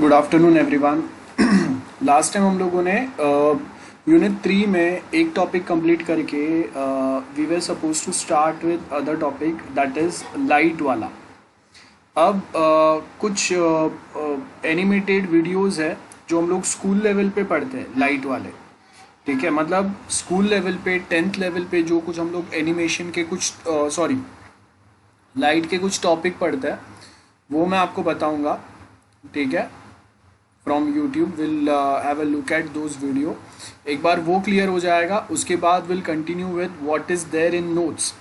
Good afternoon everyone. Last time हम लोगों ने यूनिट 3 में एक टॉपिक कंप्लीट करके we were suppose to start with other topic that is light वाला। अब कुछ एनिमेटेड वीडियोस है जो हम लोग स्कूल लेवल पे पढ़ते हैं लाइट वाले। ठीक है, मतलब स्कूल लेवल पे 10th लेवल पे जो कुछ हम लोग एनिमेशन के कुछ लाइट के कुछ टॉपिक पढ़ते हैं वो मैं आपको बताऊंगा। ठीक है, from YouTube will have a look at those video. एक बार वो क्लियर हो जाएगा उसके बाद will continue with what is there in notes,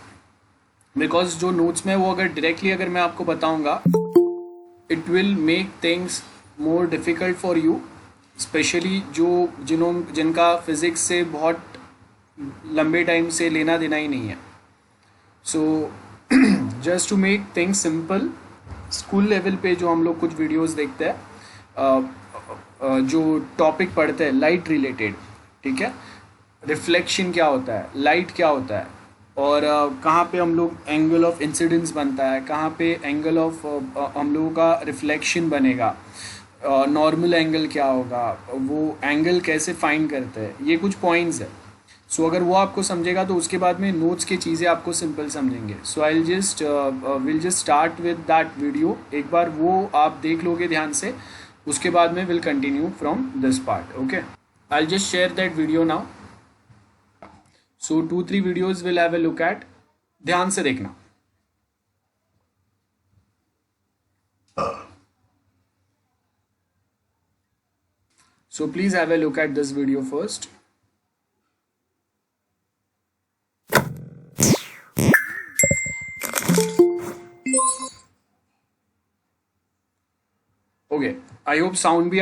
because जो नोट्स में वो अगर डायरेक्टली अगर मैं आपको बताऊंगा it will make things more difficult for you, specially जिनका फिज़िक्स से बहुत लंबे टाइम से लेना देना ही नहीं है। So just to make things simple, school level पे जो हम लोग कुछ वीडियोस देखते हैं जो टॉपिक पढ़ते हैं लाइट रिलेटेड। ठीक है, रिफ्लेक्शन क्या होता है, लाइट क्या होता है, और कहाँ पे हम लोग एंगल ऑफ इंसिडेंस बनता है, कहाँ पे एंगल ऑफ हम लोगों का रिफ्लेक्शन बनेगा, नॉर्मल एंगल क्या होगा, वो एंगल कैसे फाइंड करते हैं, ये कुछ पॉइंट्स है। सो अगर वो आपको समझेगा तो उसके बाद में नोट्स की चीज़ें आपको सिंपल समझेंगे। So I will just start with that video. एक बार वो आप देख लोगे ध्यान से, उसके बाद में will continue from this part. Okay, I just share that video now. So 2-3 videos will have a look at, ध्यान से देखना। So please have a look at this video first. Okay, I hope sound भी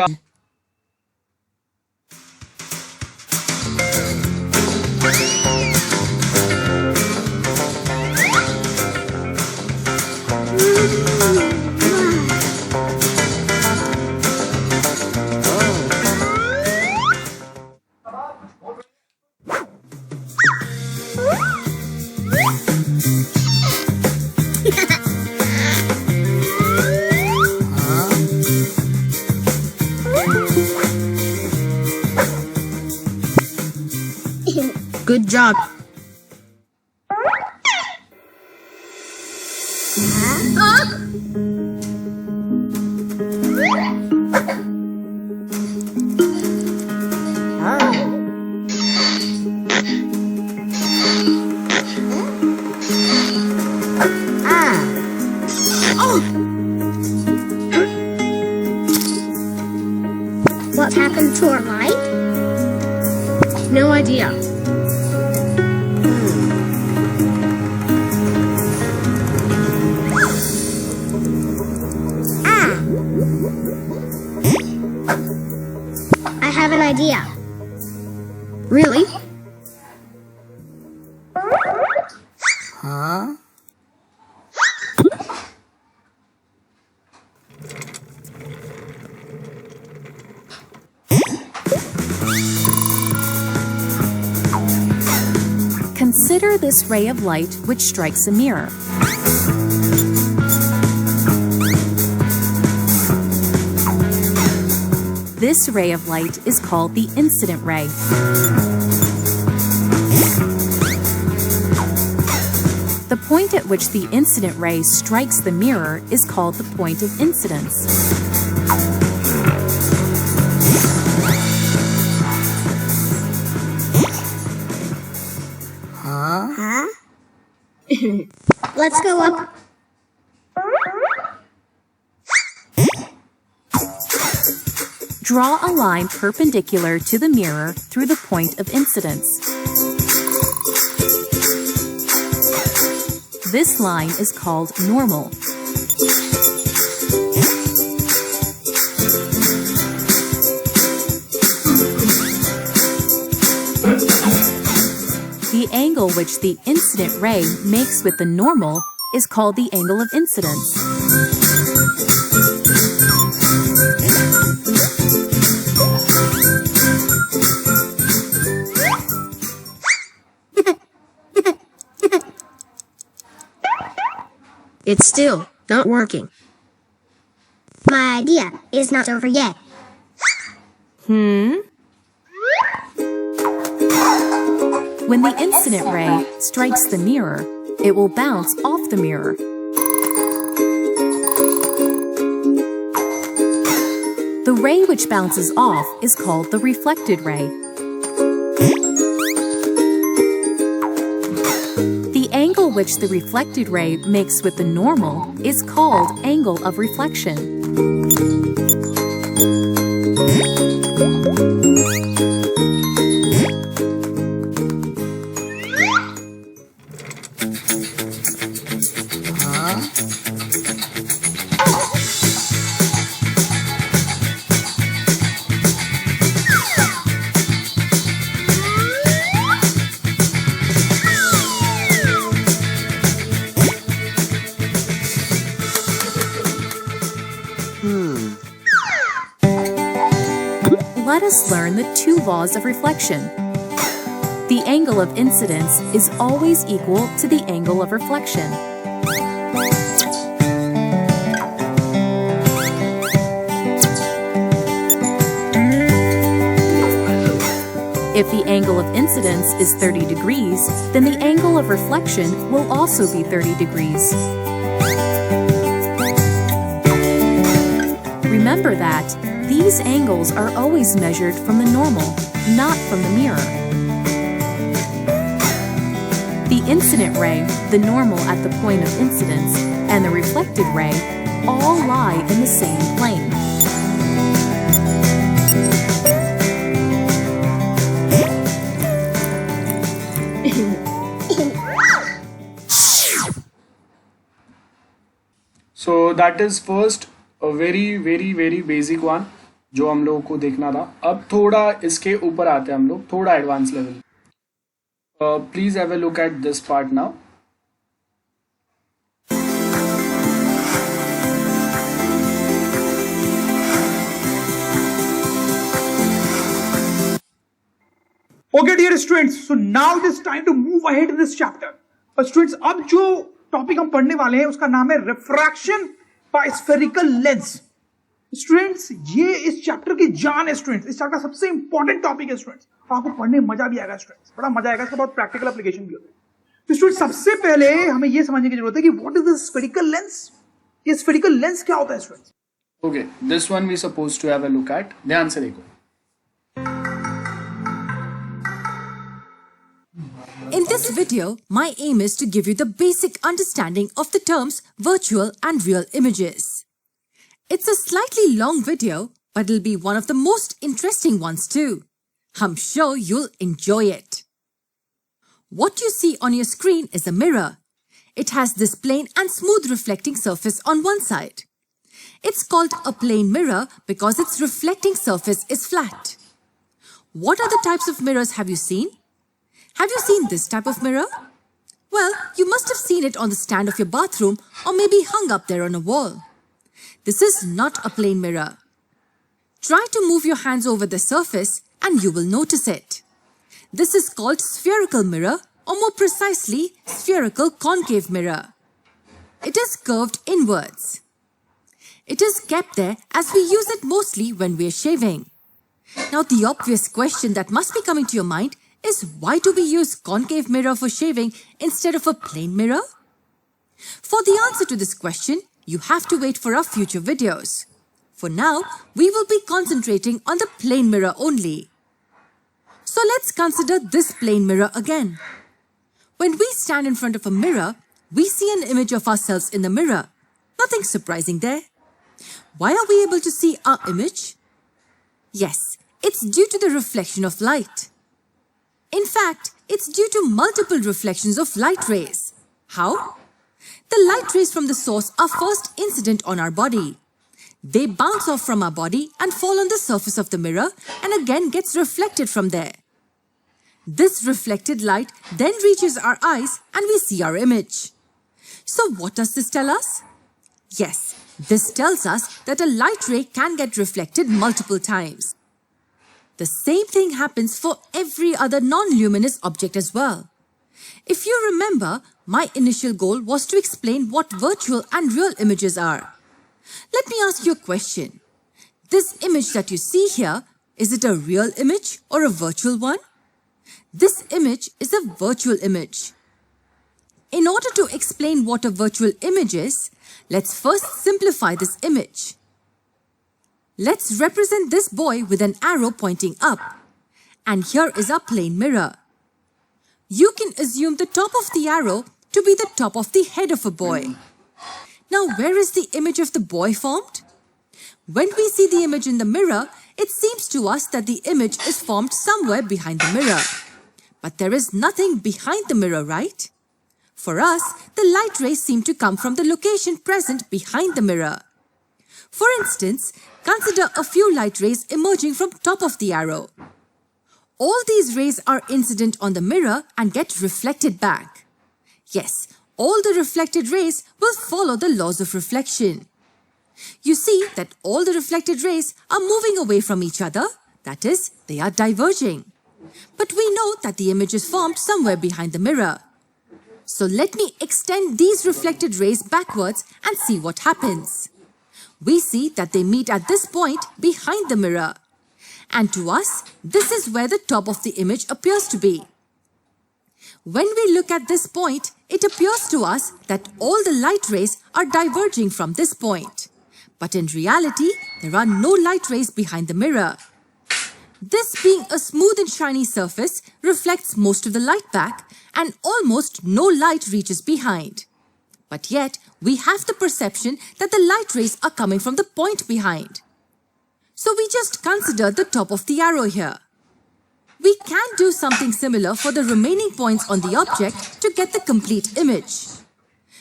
Good job. What happened to our light? No idea. I have an idea. Really? Huh? Consider this ray of light which strikes a mirror. This ray of light is called the incident ray. The point at which the incident ray strikes the mirror is called the point of incidence. Huh? Let's go up. Draw a line perpendicular to the mirror through the point of incidence. This line is called normal. The angle which the incident ray makes with the normal is called the angle of incidence. It's still not working. my idea is not over yet. When the incident ray strikes the mirror, it will bounce off the mirror. The ray which bounces off is called the reflected ray. The angle which the reflected ray makes with the normal is called angle of reflection. Let us learn the two laws of reflection. The angle of incidence is always equal to the angle of reflection. If the angle of incidence is 30 degrees, then the angle of reflection will also be 30 degrees. Remember that these angles are always measured from the normal, not from the mirror. The incident ray, the normal at the point of incidence, and the reflected ray all lie in the same plane. So that is first a very basic one जो हम लोगों को देखना था. अब थोड़ा इसके ऊपर आते हैं हम लोग, थोड़ा advance level. Please have a look at this part now. Okay, dear students, so now it is time to move ahead in this chapter. But students, अब जो टॉपिक हम पढ़ने वाले हैं उसका नाम है refraction by spherical lens. Students, ये इस चैप्टर की जान है. स्टूडेंट्स, इस चैप्टर का सबसे इंपॉर्टेंट टॉपिक है. स्टूडेंट्स, आपको पढ़ने में मजा भी आएगा. स्टूडेंट्स, बड़ा मजा आएगा. इसका बहुत प्रैक्टिकल एप्लीकेशन भी होता है. तो स्टूडेंट्स, सबसे पहले हमें ये समझने की जरूरत है कि what is the spherical lens. ये स्फेरिकल लेंस क्या होता है students? Okay, this one we suppose to have a look at. ध्यान से देखो. In this video, my aim is to give you the basic understanding of the terms virtual and real images. It's a slightly long video, but it'll be one of the most interesting ones too. I'm sure you'll enjoy it. What you see on your screen is a mirror. It has this plane and smooth reflecting surface on one side. It's called a plane mirror because its reflecting surface is flat. What other types of mirrors have you seen? Have you seen this type of mirror? Well, you must have seen it on the stand of your bathroom or maybe hung up there on a wall. This is not a plane mirror. Try to move your hands over the surface and you will notice it. This is called spherical mirror, or more precisely, spherical concave mirror. It is curved inwards. It is kept there as we use it mostly when we are shaving. Now, the obvious question that must be coming to your mind is, why do we use concave mirror for shaving instead of a plane mirror? For the answer to this question, you have to wait for our future videos. For now, we will be concentrating on the plane mirror only. So let's consider this plane mirror again. When we stand in front of a mirror, we see an image of ourselves in the mirror. Nothing surprising there. Why are we able to see our image? Yes, it's due to the reflection of light. In fact, it's due to multiple reflections of light rays. How? The light rays from the source are first incident on our body. They bounce off from our body and fall on the surface of the mirror and again gets reflected from there. This reflected light then reaches our eyes and we see our image. So what does this tell us? Yes, this tells us that a light ray can get reflected multiple times. The same thing happens for every other non-luminous object as well. If you remember, my initial goal was to explain what virtual and real images are. Let me ask you a question. This image that you see here, is it a real image or a virtual one? This image is a virtual image. In order to explain what a virtual image is, let's first simplify this image. Let's represent this boy with an arrow pointing up. And here is our plane mirror. You can assume the top of the arrow to be the top of the head of a boy. Now, where is the image of the boy formed? When we see the image in the mirror, it seems to us that the image is formed somewhere behind the mirror. But there is nothing behind the mirror, right? For us, the light rays seem to come from the location present behind the mirror. For instance, consider a few light rays emerging from top of the arrow. All these rays are incident on the mirror and get reflected back. Yes, all the reflected rays will follow the laws of reflection. You see that all the reflected rays are moving away from each other, that is, they are diverging. But we know that the image is formed somewhere behind the mirror. So let me extend these reflected rays backwards and see what happens. We see that they meet at this point behind the mirror. And to us, this is where the top of the image appears to be. When we look at this point, it appears to us that all the light rays are diverging from this point. But in reality, there are no light rays behind the mirror. This being a smooth and shiny surface reflects most of the light back and almost no light reaches behind. But yet, we have the perception that the light rays are coming from the point behind. So we just consider the top of the arrow here. We can do something similar for the remaining points on the object to get the complete image.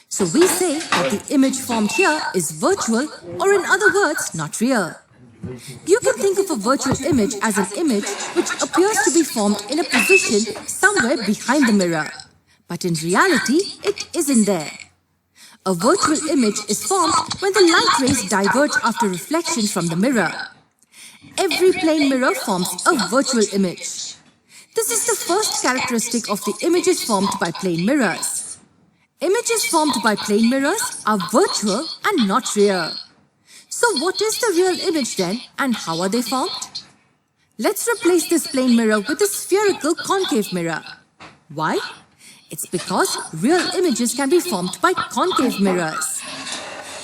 So we say that the image formed here is virtual, or in other words, not real. You can think of a virtual image as an image which appears to be formed in a position somewhere behind the mirror. But in reality, it isn't there. A virtual image is formed when the light rays diverge after reflection from the mirror. Every plane mirror forms a virtual image. This is the first characteristic of the images formed by plane mirrors. Images formed by plane mirrors are virtual and not real. So what is the real image then, and how are they formed? Let's replace this plane mirror with a spherical concave mirror. Why? It's because real images can be formed by concave mirrors.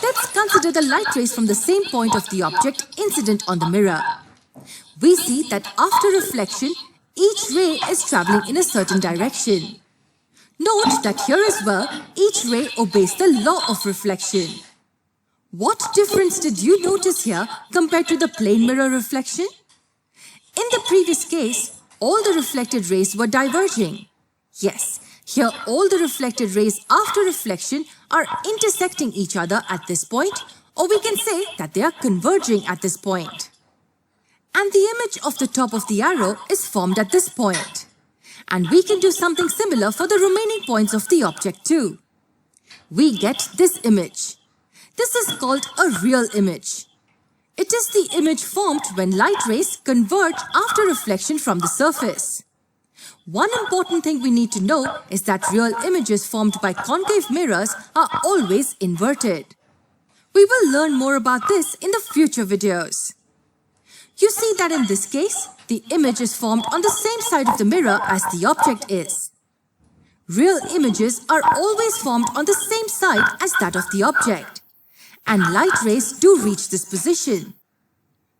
Let's consider the light rays from the same point of the object incident on the mirror. We see that after reflection, each ray is traveling in a certain direction. Note that here as well, each ray obeys the law of reflection. What difference did you notice here compared to the plane mirror reflection? In the previous case, all the reflected rays were diverging. Yes, here all the reflected rays after reflection are intersecting each other at this point, or we can say that they are converging at this point. And the image of the top of the arrow is formed at this point. And we can do something similar for the remaining points of the object too. We get this image. This is called a real image. It is the image formed when light rays converge after reflection from the surface. One important thing we need to know is that real images formed by concave mirrors are always inverted. We will learn more about this in the future videos. You see that in this case, the image is formed on the same side of the mirror as the object is. Real images are always formed on the same side as that of the object. And light rays do reach this position.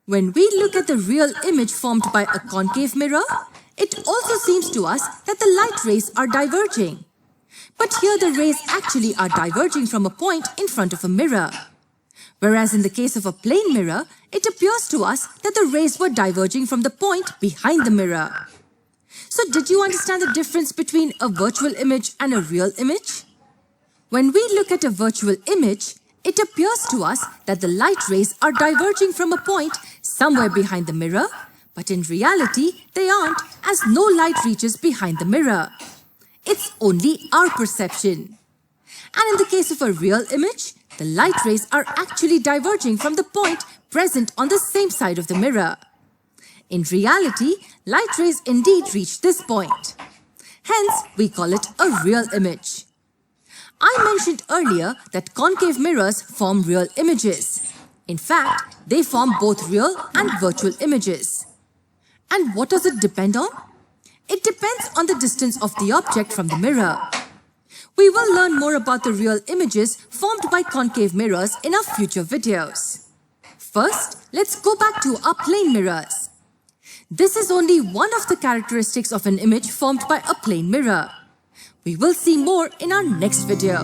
When we look at the real image formed by a concave mirror, it also seems to us that the light rays are diverging. But here the rays actually are diverging from a point in front of a mirror. Whereas in the case of a plane mirror, it appears to us that the rays were diverging from the point behind the mirror. So did you understand the difference between a virtual image and a real image? When we look at a virtual image, it appears to us that the light rays are diverging from a point somewhere behind the mirror, but in reality, they aren't, as no light reaches behind the mirror. It's only our perception. And in the case of a real image, the light rays are actually diverging from the point present on the same side of the mirror. In reality, light rays indeed reach this point. Hence, we call it a real image. I mentioned earlier that concave mirrors form real images. In fact, they form both real and virtual images. And what does it depend on? It depends on the distance of the object from the mirror. We will learn more about the real images formed by concave mirrors in our future videos. First, let's go back to our plane mirrors. This is only one of the characteristics of an image formed by a plane mirror. We will see more in our next video.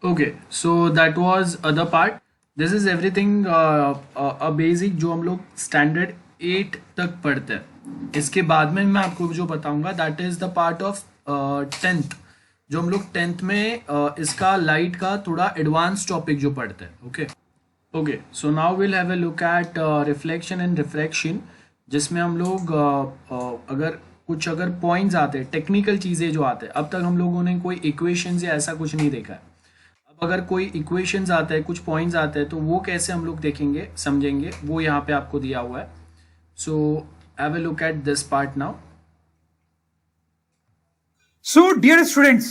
Okay, so that was other part. This is everything a basic जो हम लोग standard 8 तक पढ़ते हैं. इसके बाद में मैं आपको जो बताऊंगा that is the part of 10th, जो हम लोग 10th में इसका लाइट का थोड़ा एडवांस टॉपिक जो पढ़ते हैं. Okay so now will have a look eight reflection and refraction, जिसमें हम लोग अगर पॉइंट्स आते हैं, टेक्निकल चीज़ें जो आते हैं, अब तक हम लोगों ने कोई इक्वेशंस या ऐसा कुछ नहीं देखा है. अब अगर कोई इक्वेशंस आते हैं, कुछ पॉइंट्स आते हैं, तो वो कैसे हम लोग देखेंगे, समझेंगे, वो यहाँ पे आपको दिया हुआ है. So have a look at this part now. So, dear students,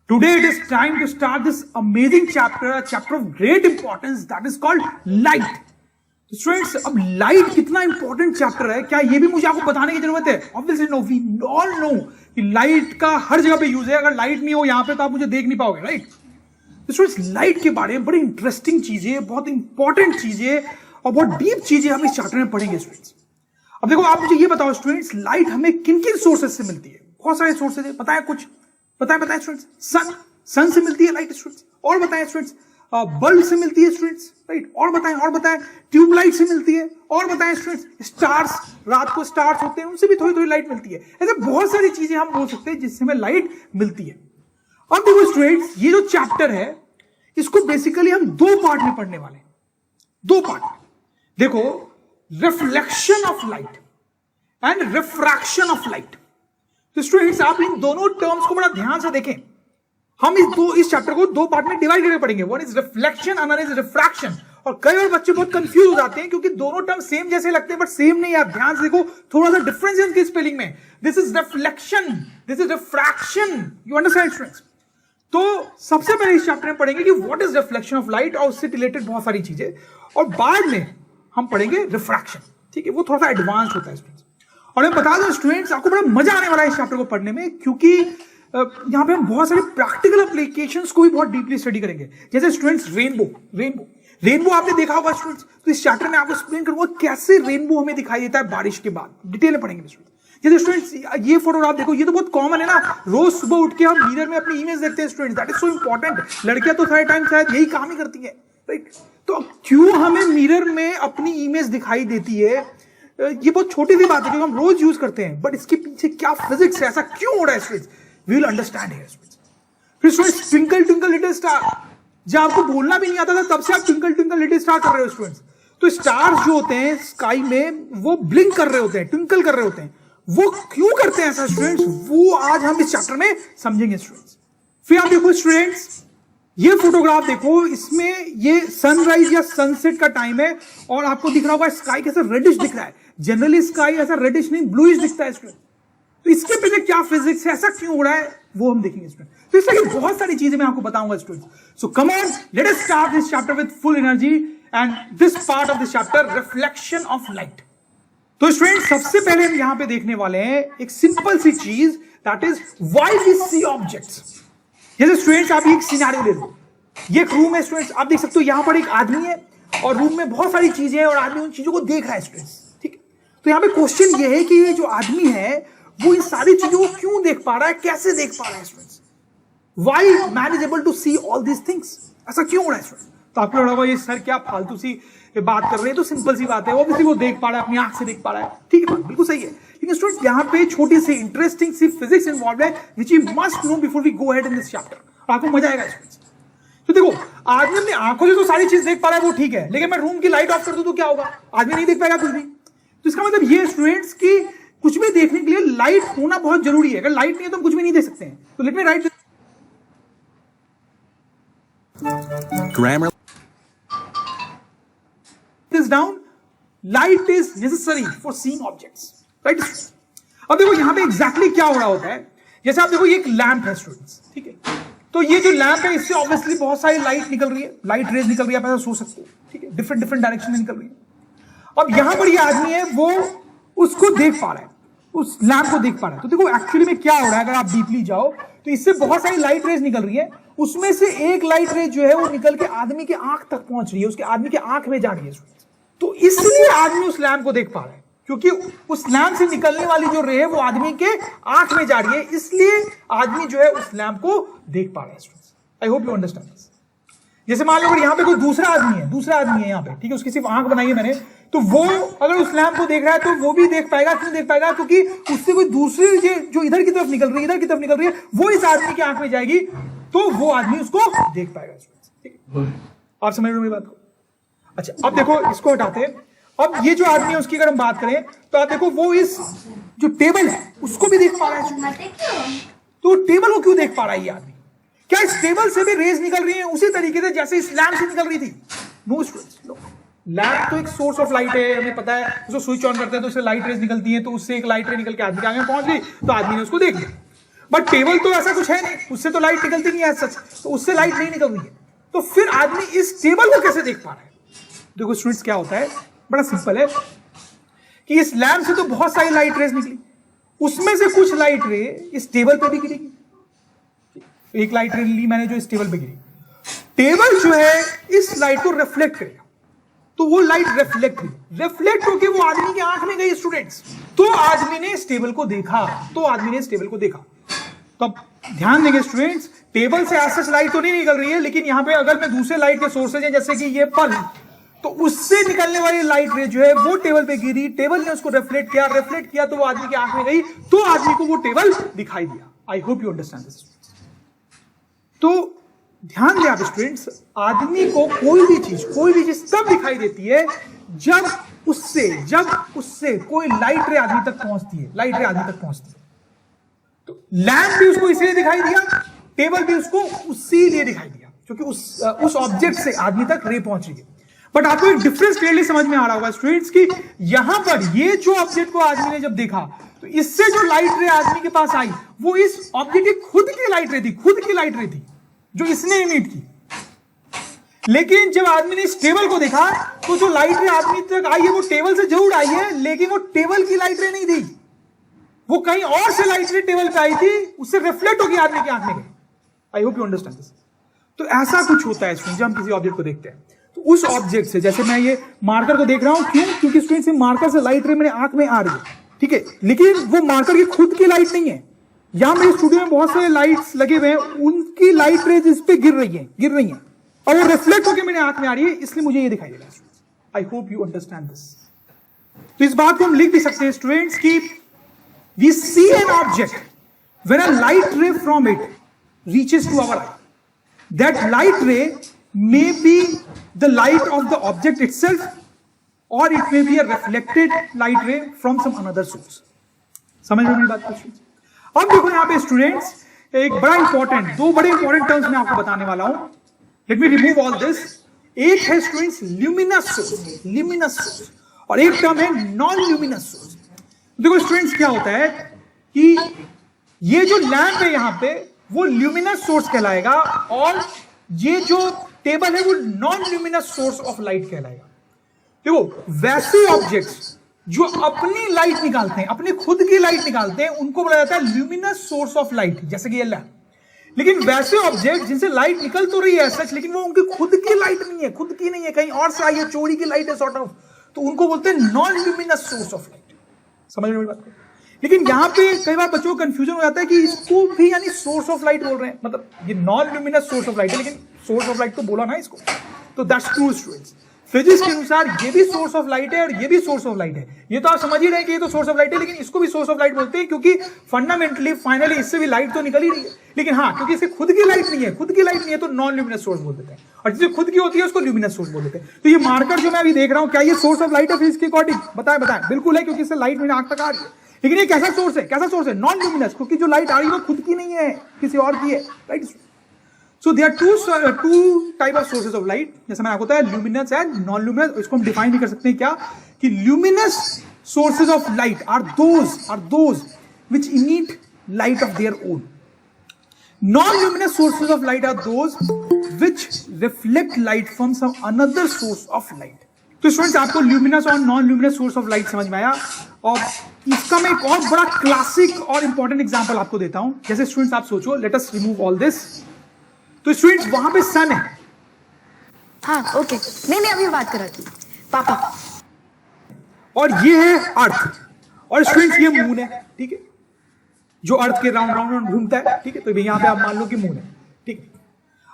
today it is time to start this amazing chapter, a chapter of great importance that is called light. So students, अब light कितना important chapter है, क्या ये भी मुझे आपको बताने की जरूरत है? Obviously no, we all know कि light का हर जगह पे यूज है. अगर light नहीं हो यहाँ पे तो आप मुझे देख नहीं पाओगे, right? तो students, light के बारे में बड़ी इंटरेस्टिंग चीजें, बहुत इंपॉर्टेंट चीजें और बहुत डीप चीजें हम इस चैप्टर में पढ़ेंगे स्टूडेंट्स. अब देखो, आप मुझे ये बताओ स्टूडेंट्स, लाइट हमें किन किन सोर्सेज से मिलती है? बहुत सारे सोर्सेज है, बताएं कुछ, बताएं स्टूडेंट्स. सन से मिलती है लाइट स्टूडेंट्स, और बताएं स्टूडेंट्स. बल्ब से मिलती है स्टूडेंट्स, राइट, और बताएं. ट्यूबलाइट से मिलती है, और बताएं स्टूडेंट्स. स्टार्स, रात को स्टार्स होते हैं, उनसे भी थोड़ी थोड़ी लाइट मिलती है. ऐसे बहुत सारी चीजें हम बोल सकते हैं जिससे हमें लाइट मिलती है. अब देखो स्टूडेंट्स, ये जो चैप्टर है इसको बेसिकली हम दो पार्ट में पढ़ने वाले हैं. दो पार्ट. देखो, reflection of light and refraction of light. तो स्टूडेंट्स, आप इन दोनों टर्म्स को बड़ा ध्यान से देखें. हम इस चैप्टर को दो पार्ट में डिवाइड करके पढ़ेंगे. One is reflection, another is refraction. और कई बार बच्चे बहुत कंफ्यूज हो जाते हैं क्योंकि दोनों टर्म सेम जैसे लगते हैं, बट सेम नहीं. आप ध्यान से देखो, थोड़ा सा डिफरेंस है उनकी स्पेलिंग में. This is reflection, this is refraction. You understand students? तो सबसे पहले इस चैप्टर में पढ़ेंगे कि what is reflection of light और उससे रिलेटेड बहुत सारी चीजें, और बाद में हम पढ़ेंगे रिफ्रैक्शन. ठीक है, वो थोड़ा सा एडवांस होता है स्टूडेंट्स. और मैं बता दूं स्टूडेंट्स, आपको बड़ा मजा आने वाला है इस चैप्टर को पढ़ने में, क्योंकि यहाँ पे हम बहुत सारे प्रैक्टिकल एप्लीकेशंस को भी बहुत डीपली स्टडी करेंगे. जैसे स्टूडेंट्स, रेनबो आपने देखा होगा स्टूडेंट्स. तो इस चैप्टर में आपको एक्सप्लेन करूंगा कैसे रेनबो हमें दिखाई देता है बारिश के बाद. डिटेल में पढ़ेंगे स्टूडेंट्स. जैसे स्टूडेंट्स, ये फोटोग्राफ देखो, ये तो बहुत कॉमन है ना. रोज सुबह उठ के हम मिरर में अपनी इमेज देखते हैं students. That is so important. लड़कियां तो सारे टाइम शायद यही काम ही करती है, राइट? तो क्यों हमें मिरर में अपनी इमेज दिखाई देती है? ये बहुत छोटी सी बात है जो हम रोज यूज करते हैं, बट इसके पीछे क्या फिजिक्स है, ऐसा क्यों हो रहा है students? We will understand here students. फिर students, twinkle twinkle little star, जब आपको बोलना भी नहीं आता था तब से आप ट्विंकल ट्विंकल लिटिल स्टार कर रहे हो स्टूडेंट्स. तो स्टार्स जो होते हैं स्काई में, वो ब्लिंक कर रहे होते हैं, ट्विंकल कर रहे होते हैं. वो क्यों करते हैं ऐसा स्टूडेंट्स? वो आज हम इस चैप्टर में समझेंगे स्टूडेंट्स. फिर आप देखो स्टूडेंट्स, ये फोटोग्राफ देखो, इसमें ये सनराइज या सनसेट का टाइम है और आपको दिख रहा होगा स्काई कैसा रेडिश दिख रहा है. जनरली स्काई ऐसा रेडिश नहीं, ब्लूइश दिखता है स्टूडेंट. तो इसके पीछे क्या फिजिक्स है, ऐसा क्यों हो रहा है, वो हम देखेंगे स्टूडेंट. तो इसलिए बहुत सारी चीजें मैं आपको बताऊंगा student. So come on, let us start this chapter with full energy. And this part of this chapter, reflection of light. तो स्टूडेंट, सबसे पहले हम यहां पे देखने वाले हैं एक सिंपल सी चीज, that is why we see objects. जैसे स्टूडेंट्स, आप एक सिनेरियो ले लो. ये एक रूम है स्टूडेंट्स, आप देख सकते हो यहां पर एक आदमी है और रूम में बहुत सारी चीजें हैं और आदमी उन चीजों को देख रहा है स्टूडेंट्स. ठीक है, तो यहां पे क्वेश्चन ये है कि ये जो आदमी है वो इन सारी चीजों को क्यों देख पा रहा है, कैसे देख पा रहा है students? Why man is able to see all these things, ऐसा क्यों हो रहा है स्टूडेंट्स? तो आपको लगा ये सर क्या फालतू सी बात कर रहे हैं. तो सिंपल सी बात है, ऑब्वियसली वो देख पा रहा है, अपनी आंख से देख पा रहा है. ठीक है, बिल्कुल सही है. लेकिन स्टूडेंट्स, यहाँ पे छोटी सी इंटरेस्टिंग सी फिजिक्स इन्वॉल्व है which you must know before we go ahead in this chapter. आपको मजा आएगा स्टूडेंट्स. तो देखो, आदमी अपनी आंखों से तो सारी चीज देख पा रहा है, वो ठीक है, लेकिन मैं रूम की लाइट ऑफ कर दूं तो क्या होगा? आदमी नहीं देख पाएगा कुछ भी. तो इसका मतलब ये स्टूडेंट्स की कुछ भी देखने के लिए लाइट होना बहुत जरूरी है. अगर लाइट नहीं है तो हम कुछ भी नहीं देख सकते हैं. तो let me right Grammar. this down. Light is necessary for seeing objects, right? अब देखो यहाँ पे एग्जैक्टली क्या हो रहा होता है. जैसे आप देखो ये एक लैंप है स्टूडेंट्स, ठीक है, तो ये जो लैंप है इससे ऑब्वियसली बहुत सारी लाइट निकल रही है, लाइट रेज निकल रही है, आप ऐसा सोच सकते हो, ठीक है, डिफरेंट डिफरेंट डायरेक्शन में निकल रही है। अब यहां पर ये आदमी है वो उसको देख पा रहा है, उस लैंप को देख पा रहा है। तो देखो एक्चुअली में क्या हो रहा है, अगर आप डीपली जाओ तो इससे बहुत सारी लाइट रेज निकल रही है, उसमें से एक लाइट रेज जो है वो निकल के आदमी के आंख तक पहुंच रही है, उसके आदमी के आंख में जा रही है। तो इसलिए आदमी उस लैंप को देख पा रहा है, क्योंकि उस लैंप से निकलने वाली जो रे है वो आदमी के आंख में जा रही है, इसलिए आदमी जो है उस लैंप को देख पा रहा है। आई होप यू अंडरस्टैंड दिस। जैसे मान लो अगर यहाँ पे कोई दूसरा आदमी है यहाँ पे, ठीक है, उसकी सिर्फ आंख बनाई है मैंने, तो वो अगर उस लैंप को देख रहा है तो वो भी देख पाएगा। क्यों देख पाएगा? क्योंकि उससे कोई दूसरी जो इधर की तरफ निकल रही है वो इस आदमी की आंख में जाएगी, तो वो आदमी उसको देख पाएगा। ठीक है, आप समझ रहे हो मेरी बात को? अच्छा, अब देखो इसको हटाते हैं। अब ये जो आदमी है उसकी अगर हम बात करें तो आप देखो वो इस जो टेबल है उसको भी देख पा रहा है। तो टेबल को क्यों देख पा रहा है ये आदमी? क्या इस टेबल से भी रेज निकल रही है उसी तरीके से जैसे इस लैंप से निकल रही थी? No students, no. लैंप तो एक सोर्स ऑफ लाइट है, हमें पता है, उसको स्विच ऑन करते हैं तो उससे लाइट रेज निकलती है, तो उससे एक लाइट रे निकल के आदमी के आगे पहुंच गई तो आदमी ने उसको देख लिया। बट टेबल तो ऐसा कुछ है नहीं, उससे तो लाइट निकलती नहीं है सच, तो उससे लाइट नहीं निकल रही है, तो फिर आदमी इस टेबल को कैसे देख पा रहा है? देखो स्टूडेंट्स, क्या होता है, बड़ा सिंपल है कि इस लैंप से तो बहुत सारी लाइट रेज निकली, उसमें से कुछ लाइट रे इस टेबल पे भी गिरेगी। एक लाइट रे ली मैंने जो इस टेबल पे गिरी, टेबल जो है इस लाइट को रिफ्लेक्ट करेगा, तो वो लाइट रिफ्लेक्ट होकर वो आदमी की आंख में गई स्टूडेंट्स, तो आदमी ने इस टेबल को देखा, तो अब ध्यान देंगे स्टूडेंट्स, टेबल से ऐसा लाइट तो नहीं निकल रही है, लेकिन यहां पे अगर मैं दूसरे लाइट के सोर्सेज हैं जैसे कि ये पल, तो उससे निकलने वाली लाइट रे जो है वो टेबल पे गिरी, टेबल ने उसको रिफ्लेक्ट किया तो वो आदमी की आंख में गई, तो आदमी को वो टेबल दिखाई दिया। आई होप यू अंडरस्टैंड दिस। तो ध्यान दें आप स्टूडेंट्स, आदमी को कोई भी चीज तब दिखाई देती है जब उससे कोई लाइट रे आदमी तक पहुंचती है। तो लैंप भी उसको इसलिए दिखाई दिया, टेबल भी उसको उसी लिए दिखाई दिया क्योंकि उस ऑब्जेक्ट से आदमी तक रे पहुंच रही है। बट आपको एक डिफरेंस क्लियरली समझ में आ रहा होगा स्टूडेंट्स कि यहां पर ये जो ऑब्जेक्ट को आदमी ने जब देखा तो इससे जो लाइट रे आदमी के पास आई वो इस ऑब्जेक्ट की खुद की लाइट रे थी जो इसने इमिट की। लेकिन जब आदमी ने इस टेबल को देखा तो जो लाइट रे आदमी तक आई है वो टेबल से जरूर आई है, लेकिन वो टेबल की लाइट रे नहीं थी, वो कहीं और से लाइट रे टेबल पे आई थी, उससे रिफ्लेक्ट होकर आदमी की आंख में गई। आई होप यू अंडरस्टैंड दिस। तो ऐसा कुछ होता है स्टूडेंट, जब हम किसी ऑब्जेक्ट को देखते हैं तो उस ऑब्जेक्ट से, जैसे मैं ये मार्कर को देख रहा हूं, क्योंकि स्टूडेंट से मार्कर से लाइट रे मेरे आंख में आ रही है, ठीक है, लेकिन वो मार्कर की खुद की लाइट नहीं है। यहां मेरे स्टूडियो में बहुत सारे लाइट्स लगे हुए हैं, उनकी लाइट रेज इस पे गिर रही है और वो रिफ्लेक्ट होकर मेरे आंख में आ रही है, इसलिए मुझे ये दिखाई दे रहा है। आई होप यू अंडरस्टैंड दिस। तो इस बात को हम लिख भी सकते हैं स्टूडेंट्स कि we see an object when a light ray from it reaches to our eye, that light ray may be the light of the object itself और it may be a reflected light ray from some another source. समझ रहे हो मेरी बात को? अब देखो यहां पे स्टूडेंट्स दो बड़े इंपॉर्टेंट टर्म्स मैं आपको बताने वाला हूं। Let me remove all this. एक है स्टूडेंट्स ल्यूमिनस सोर्स और एक टर्म है नॉन ल्यूमिनस सोर्स। देखो स्टूडेंट्स, क्या होता है कि ये जो लैंप है यहां पे वो ल्यूमिनस सोर्स कहलाएगा और ये जो टेबल है वो non luminous source of light कहलाएगा। देखो वैसे ऑब्जेक्ट्स जो अपनी लाइट निकालते हैं, अपनी खुद की लाइट निकालते हैं, उनको बोला जाता है ल्यूमिनस सोर्स ऑफ लाइट, जैसे कि ये लैंप। लेकिन वैसे ऑब्जेक्ट जिनसे लाइट निकल तो रही है सच, लेकिन वो उनकी खुद की लाइट नहीं है, कहीं और से आई है, चोरी की लाइट है सॉर्ट ऑफ, तो उनको बोलते हैं non luminous source of light. समझ रहे हो बात को? लेकिन यहां पे कई बार बच्चों को कंफ्यूजन हो जाता है कि इसको भी यानी सोर्स ऑफ लाइट बोल रहे हैं, मतलब ये non luminous source of light है, लेकिन सोर्स ऑफ लाइट तो बोला ना इसको, तो दैट्स ट्रू स्टूडेंट्स। फिजिक्स के अनुसार ये भी सोर्स ऑफ लाइट है और ये भी सोर्स ऑफ लाइट है। ये तो आप समझ ही रहे हैं कि ये तो सोर्स ऑफ लाइट है, लेकिन इसको भी सोर्स ऑफ लाइट बोलते हैं क्योंकि फंडामेंटली फाइनली इससे भी लाइट तो निकल ही रही है। लेकिन हाँ, क्योंकि इससे खुद की लाइट नहीं है तो नॉन ल्यूमिनस सोर्स बोल देते हैं, और जिसे खुद की होती है उसको ल्यूमिनस सोर्स बोल देते हैं। तो ये मार्कर जो मैं अभी देख रहा हूं, क्या ये सोर्स ऑफ लाइट है फिजिक्स के अकॉर्डिंग? बताएं बिल्कुल है, क्योंकि इससे लाइट मेरी आंख तक आ रही है। लेकिन ये कैसा सोर्स है? नॉन ल्यूमिनस, क्योंकि जो लाइट आ रही है वो खुद की नहीं है, किसी और की है, right? So there are two type of sources of light, जैसे मैंने आपको बताया luminous and non-luminous। इसको हम डिफाइन भी कर सकते हैं क्या, कि luminous sources of light are those which emit light of their own. Non-luminous sources of light are those which reflect light from some another source of light. तो students आपको ल्यूमिनस और non luminous source of light समझ में आया, और इसका मैं एक और बड़ा क्लासिक और इंपॉर्टेंट एग्जांपल आपको देता हूं. जैसे स्टूडेंट्स आप सोचो, let us remove all this. तो स्टूडेंट्स वहां पे सन है. हाँ ओके, नहीं अभी बात कर रहा थी पापा. और ये है अर्थ, और स्टूडेंट्स ये मून है. ठीक है, जो अर्थ के राउंड राउंड राउंड घूमता है. ठीक है, तो यहाँ पे आप मान लो कि मून है. ठीक है,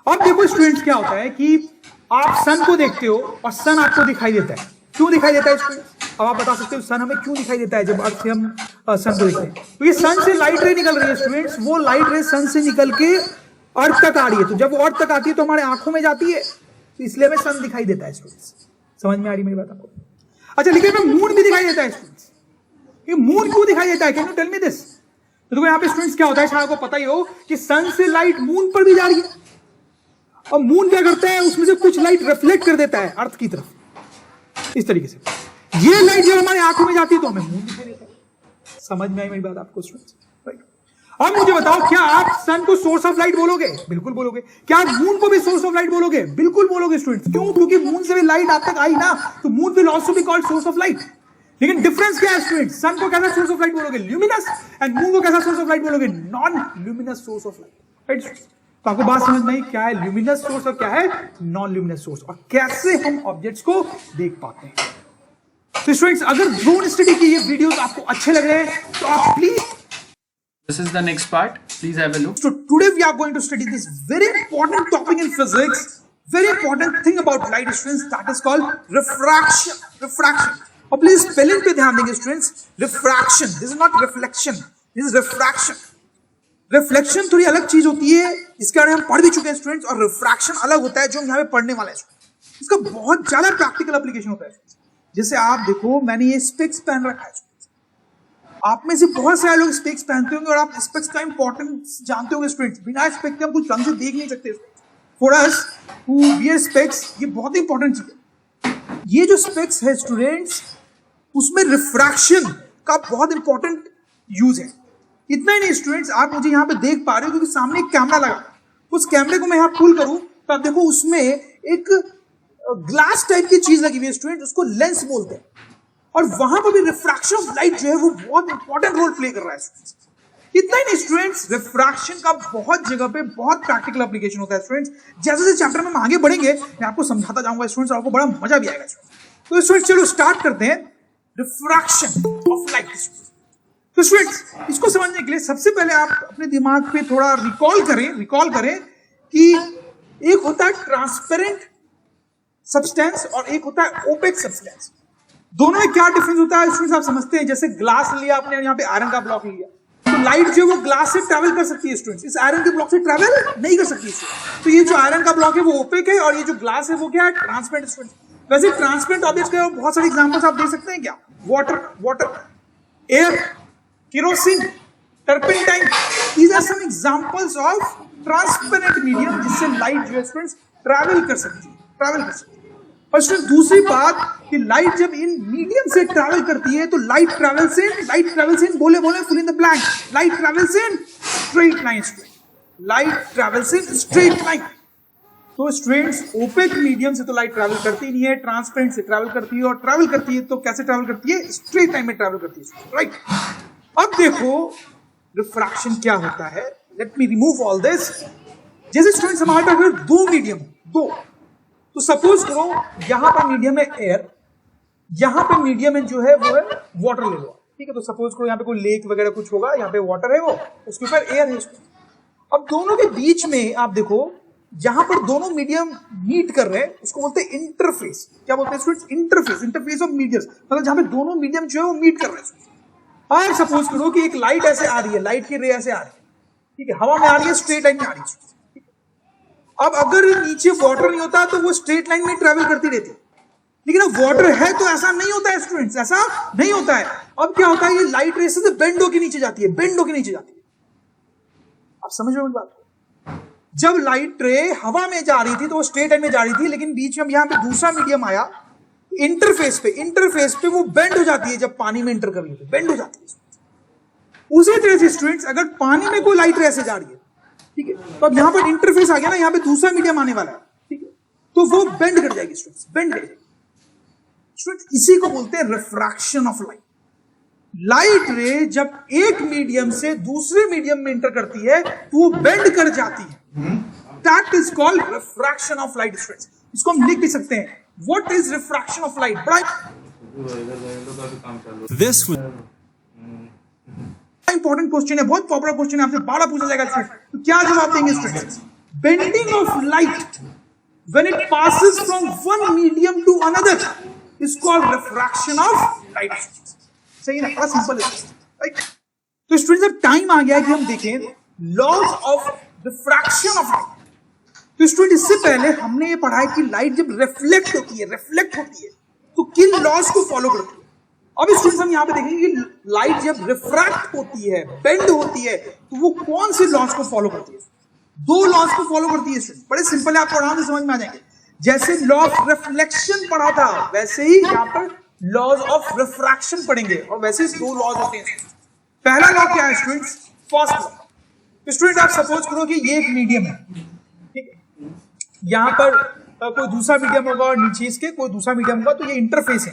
अब देखो स्टूडेंट्स क्या होता है कि आप सन को देखते हो और सन आपको दिखाई देता है. क्यों दिखाई देता है स्टूडेंट्स? अब आप बता सकते हो सन हमें क्यों दिखाई देता है जब अर्थ से हम सन को देखते हैं. तो ये सन से लाइट रे निकल रही है स्टूडेंट्स, वो लाइट रे सन से निकल के अर्थ तक आ रही है. तो जब वो अर्थ तक आती है तो हमारे आंखों में जाती है, तो इसलिए हमें सन दिखाई देता है स्टूडेंट्स. समझ में आ रही मेरी बात आपको? अच्छा, लेकिन हमें मून भी दिखाई देता है स्टूडेंट्स. ये मून क्यों दिखाई देता है? Can you tell me this? तो देखो यहाँ पे स्टूडेंट्स क्या होता है, शायद आपको पता ही हो कि सन से लाइट मून पर भी जा रही है, और मून क्या करता है, उसमें से कुछ लाइट रिफ्लेक्ट कर देता है अर्थ की तरफ. इस तरीके से ये लाइट जब हमारे आंखों में जाती है तो हमें मून दिखाई देता है. समझ में आई मेरी बात आपको स्टूडेंट्स? राइट. अब मुझे बताओ, क्या आप सन को सोर्स ऑफ लाइट बोलोगे? बिल्कुल बोलोगे. क्या आप मून को भी सोर्स ऑफ लाइट बोलोगे? बिल्कुल बोलोगे स्टूडेंट्स. क्यों? क्योंकि मून से भी लाइट आप तक आई ना, तो moon will also be called source of light. लेकिन डिफरेंस क्या है स्टूडेंट्स? सन को कैसा सोर्स ऑफ लाइट बोलोगे? ल्यूमिनस. एंड मून को कैसा सोर्स ऑफ लाइट बोलोगे? Non luminous source of light. Right. तो आपको बात समझ में आई क्या है ल्यूमिनस सोर्स और क्या है नॉन ल्यूमिनस सोर्स, और कैसे हम ऑब्जेक्ट्स को देख पाते हैं. तो स्टूडेंट्स, अगर ड्रोन स्टडी की ये वीडियोस आपको अच्छे लग रहे हैं तो आप please, This is the next part. Please have a look. so today we are going to study this very important topic in physics, very important thing about light students, that is called refraction. Refraction. और please spelling पे ध्यान देंगे students. Refraction, this is not reflection, this is refraction. Reflection थोड़ी अलग चीज होती है, इसके बारे में हम पढ़ भी चुके हैं स्टूडेंट्स, और रिफ्रैक्शन अलग होता है जो हम यहाँ पे पढ़ने वाले हैं. इसका बहुत ज्यादा प्रैक्टिकल एप्लीकेशन होता है. जैसे आप देखो, मैंने ये स्पेक्स पहन रखा है. आप में से बहुत सारे लोग स्पेक्स पहनते होंगे और आप स्पेक्स का इंपॉर्टेंस जानते होंगे स्टूडेंट्स. बिना स्पेक्स के हम कुछ ढंग से देख नहीं सकते. For us who wear specs, ये बहुत इंपॉर्टेंट चीज है. ये जो स्पेक्स है स्टूडेंट्स, उसमें रिफ्रैक्शन का बहुत इंपॉर्टेंट यूज है. इतना ही नहीं स्टूडेंट्स, आप मुझे यहाँ पे देख पा रहे हो क्योंकि सामने एक कैमरा लगा. उस कैमरे को मैं यहाँ पुल करूं तो आप देखो उसमें एक ग्लास टाइप की चीज लगी हुई है स्टूडेंट, उसको लेंस बोलते हैं. और वहां पर भी रिफ्रैक्शन ऑफ लाइट जो है वो बहुत इंपॉर्टेंट रोल प्ले कर रहा है स्टूडेंट्स. इतना ही नहीं स्टूडेंट्स, रिफ्रैक्शन का बहुत जगह पे बहुत प्रैक्टिकल एप्लीकेशन होता है स्टूडेंट्स. जैसे जैसे चैप्टर में हम आगे बढ़ेंगे मैं आपको समझाता जाऊंगा स्टूडेंट्स, आपको बड़ा मजा भी आएगा. तो स्टूडेंट्स चलो स्टार्ट करते हैं रिफ्रैक्शन ऑफ लाइट. तो स्टूडेंट्स, इसको समझने के लिए सबसे पहले आप अपने दिमाग पे थोड़ा रिकॉल करें कि एक होता है ट्रांसपेरेंट सब्सटेंस और एक होता है ओपेक सब्सटेंस. दोनों में क्या डिफरेंस होता है स्टूडेंट्स आप समझते हैं. जैसे ग्लास लिया आपने, यहाँ पे आयरन का ब्लॉक लिया, तो लाइट जो है वो ग्लास से ट्रैवल कर सकती है स्टूडेंट्स, इस आयरन के ब्लॉक से ट्रैवल नहीं कर सकती है. तो ये जो आयरन का ब्लॉक है वो ओपेक है, और ये जो ग्लास है वो क्या है, ट्रांसपेरेंट स्टूडेंट्स. वैसे ट्रांसपेरेंट ऑब्जेक्ट्स के बहुत सारे एग्जांपल्स आप दे सकते हैं. क्या? Water, air, kerosene, turpentine, these are some examples of transparent medium जिससे लाइट जो है स्टूडेंट्स ट्रैवल कर सकती है. और स्टूडेंट दूसरी बात कि लाइट जब इन मीडियम से ट्रैवल करती है तो लाइट ट्रैवल्स इन बोले fill in the blank, light travels in straight line. Light travels in straight line. तो स्टूडेंट्स, ओपेक मीडियम से तो लाइट ट्रैवल करती नहीं है, ट्रांसपेरेंट से ट्रैवल करती है, और ट्रैवल करती है तो कैसे ट्रैवल करती है, स्ट्रेट लाइन में ट्रैवल करती है. राइट. अब देखो रिफ्रैक्शन क्या होता है. Let me remove all this. जैसे स्टूडेंट्स हमारे पास दो मीडियम, दो, तो सपोज करो यहां पर मीडियम है एयर, यहां पे मीडियम है जो है वो है वाटर ले लो. ठीक है, तो सपोज करो यहाँ पे कोई लेक वगैरह कुछ होगा, यहाँ पे वाटर है, वो उसके ऊपर एयर है. अब दोनों के बीच में आप देखो, जहां पर दोनों मीडियम मीट कर रहे हैं उसको बोलते हैं इंटरफेस. क्या बोलते हैं स्टूडेंट्स? इंटरफेस ऑफ मीडियम्स, मतलब जहां पे दोनों मीडियम जो है वो मीट कर रहे हैं. और सपोज करो कि एक लाइट ऐसे आ रही है, लाइट की रे ऐसे आ रही है. ठीक है, हवा में आ रही है, स्ट्रेट लाइन में आ रही है. अब अगर नीचे वाटर नहीं होता तो वो स्ट्रेट लाइन में ट्रैवल करती रहती है. लेकिन अब वाटर है तो ऐसा नहीं होता है स्टूडेंट्स, ऐसा नहीं होता है. अब क्या होता है, ये लाइट रे से बेंड होके नीचे जाती है, आप समझ रहे हो बात? जब लाइट रे हवा में जा रही थी तो वो स्ट्रेट लाइन में जा रही थी, लेकिन बीच में यहाँ पे दूसरा मीडियम आया इंटरफेस पे वो बेंड हो जाती है. जब पानी में इंटर कर रही है बेंड हो जाती है. उसी तरह से स्टूडेंट्स अगर पानी में कोई लाइट रे ऐसे जा रही है, ठीक है, तो अब यहां पर इंटरफेस आ गया ना, यहां पे दूसरा मीडियम आने वाला है, ठीक है, तो वो बेंड कर जाएगी स्टूडेंट्स, बेंड कर जाएगी स्टूडेंट्स। इसी को बोलते हैं रिफ्रैक्शन ऑफ लाइट। लाइट रे जब एक मीडियम से दूसरे मीडियम में इंटर करती है तो वो बेंड कर जाती है, that is called refraction of light students. इसको हम लिख भी सकते हैं, what is refraction of light. बड़ा इंपॉर्टेंट क्वेश्चन है, बहुत पॉपुलर क्वेश्चन है, आपसे बड़ा पूछा जाएगा स्टूडेंट, तो क्या जवाब देंगे students? Bending of light when it passes from one medium to another is called refraction of light. सही ना, बड़ा सिंपल है, राइट? तो स्टूडेंट्स अब टाइम आ गया है कि हम देखें laws of refraction of light. तो स्टूडेंट इससे पहले हमने ये पढ़ा है कि लाइट जब रिफ्लेक्ट होती है तो किन लॉज को फॉलो करती है। अब स्टूडेंट्स हम यहां पे देखेंगे कि लाइट जब रिफ्रैक्ट होती है, बेंड होती है, तो वो कौन से लॉज को फॉलो करती है? दो लॉज को फॉलो करती है स्टूडेंट, बड़े सिंपल है, आपको आराम से समझ में आ जाएंगे। जैसे लॉ ऑफ रिफ्लेक्शन पढ़ा था वैसे ही यहां पर लॉज ऑफ रिफ्रैक्शन पढ़ेंगे, और वैसे दो लॉज होते हैं। पहला लॉ क्या है स्टूडेंट्स? First law. तो स्टूडेंट आप सपोज करो कि ये एक मीडियम है, ठीक है, यहां पर कोई दूसरा मीडियम होगा और नीचे इसके कोई दूसरा मीडियम होगा, तो ये इंटरफेस है।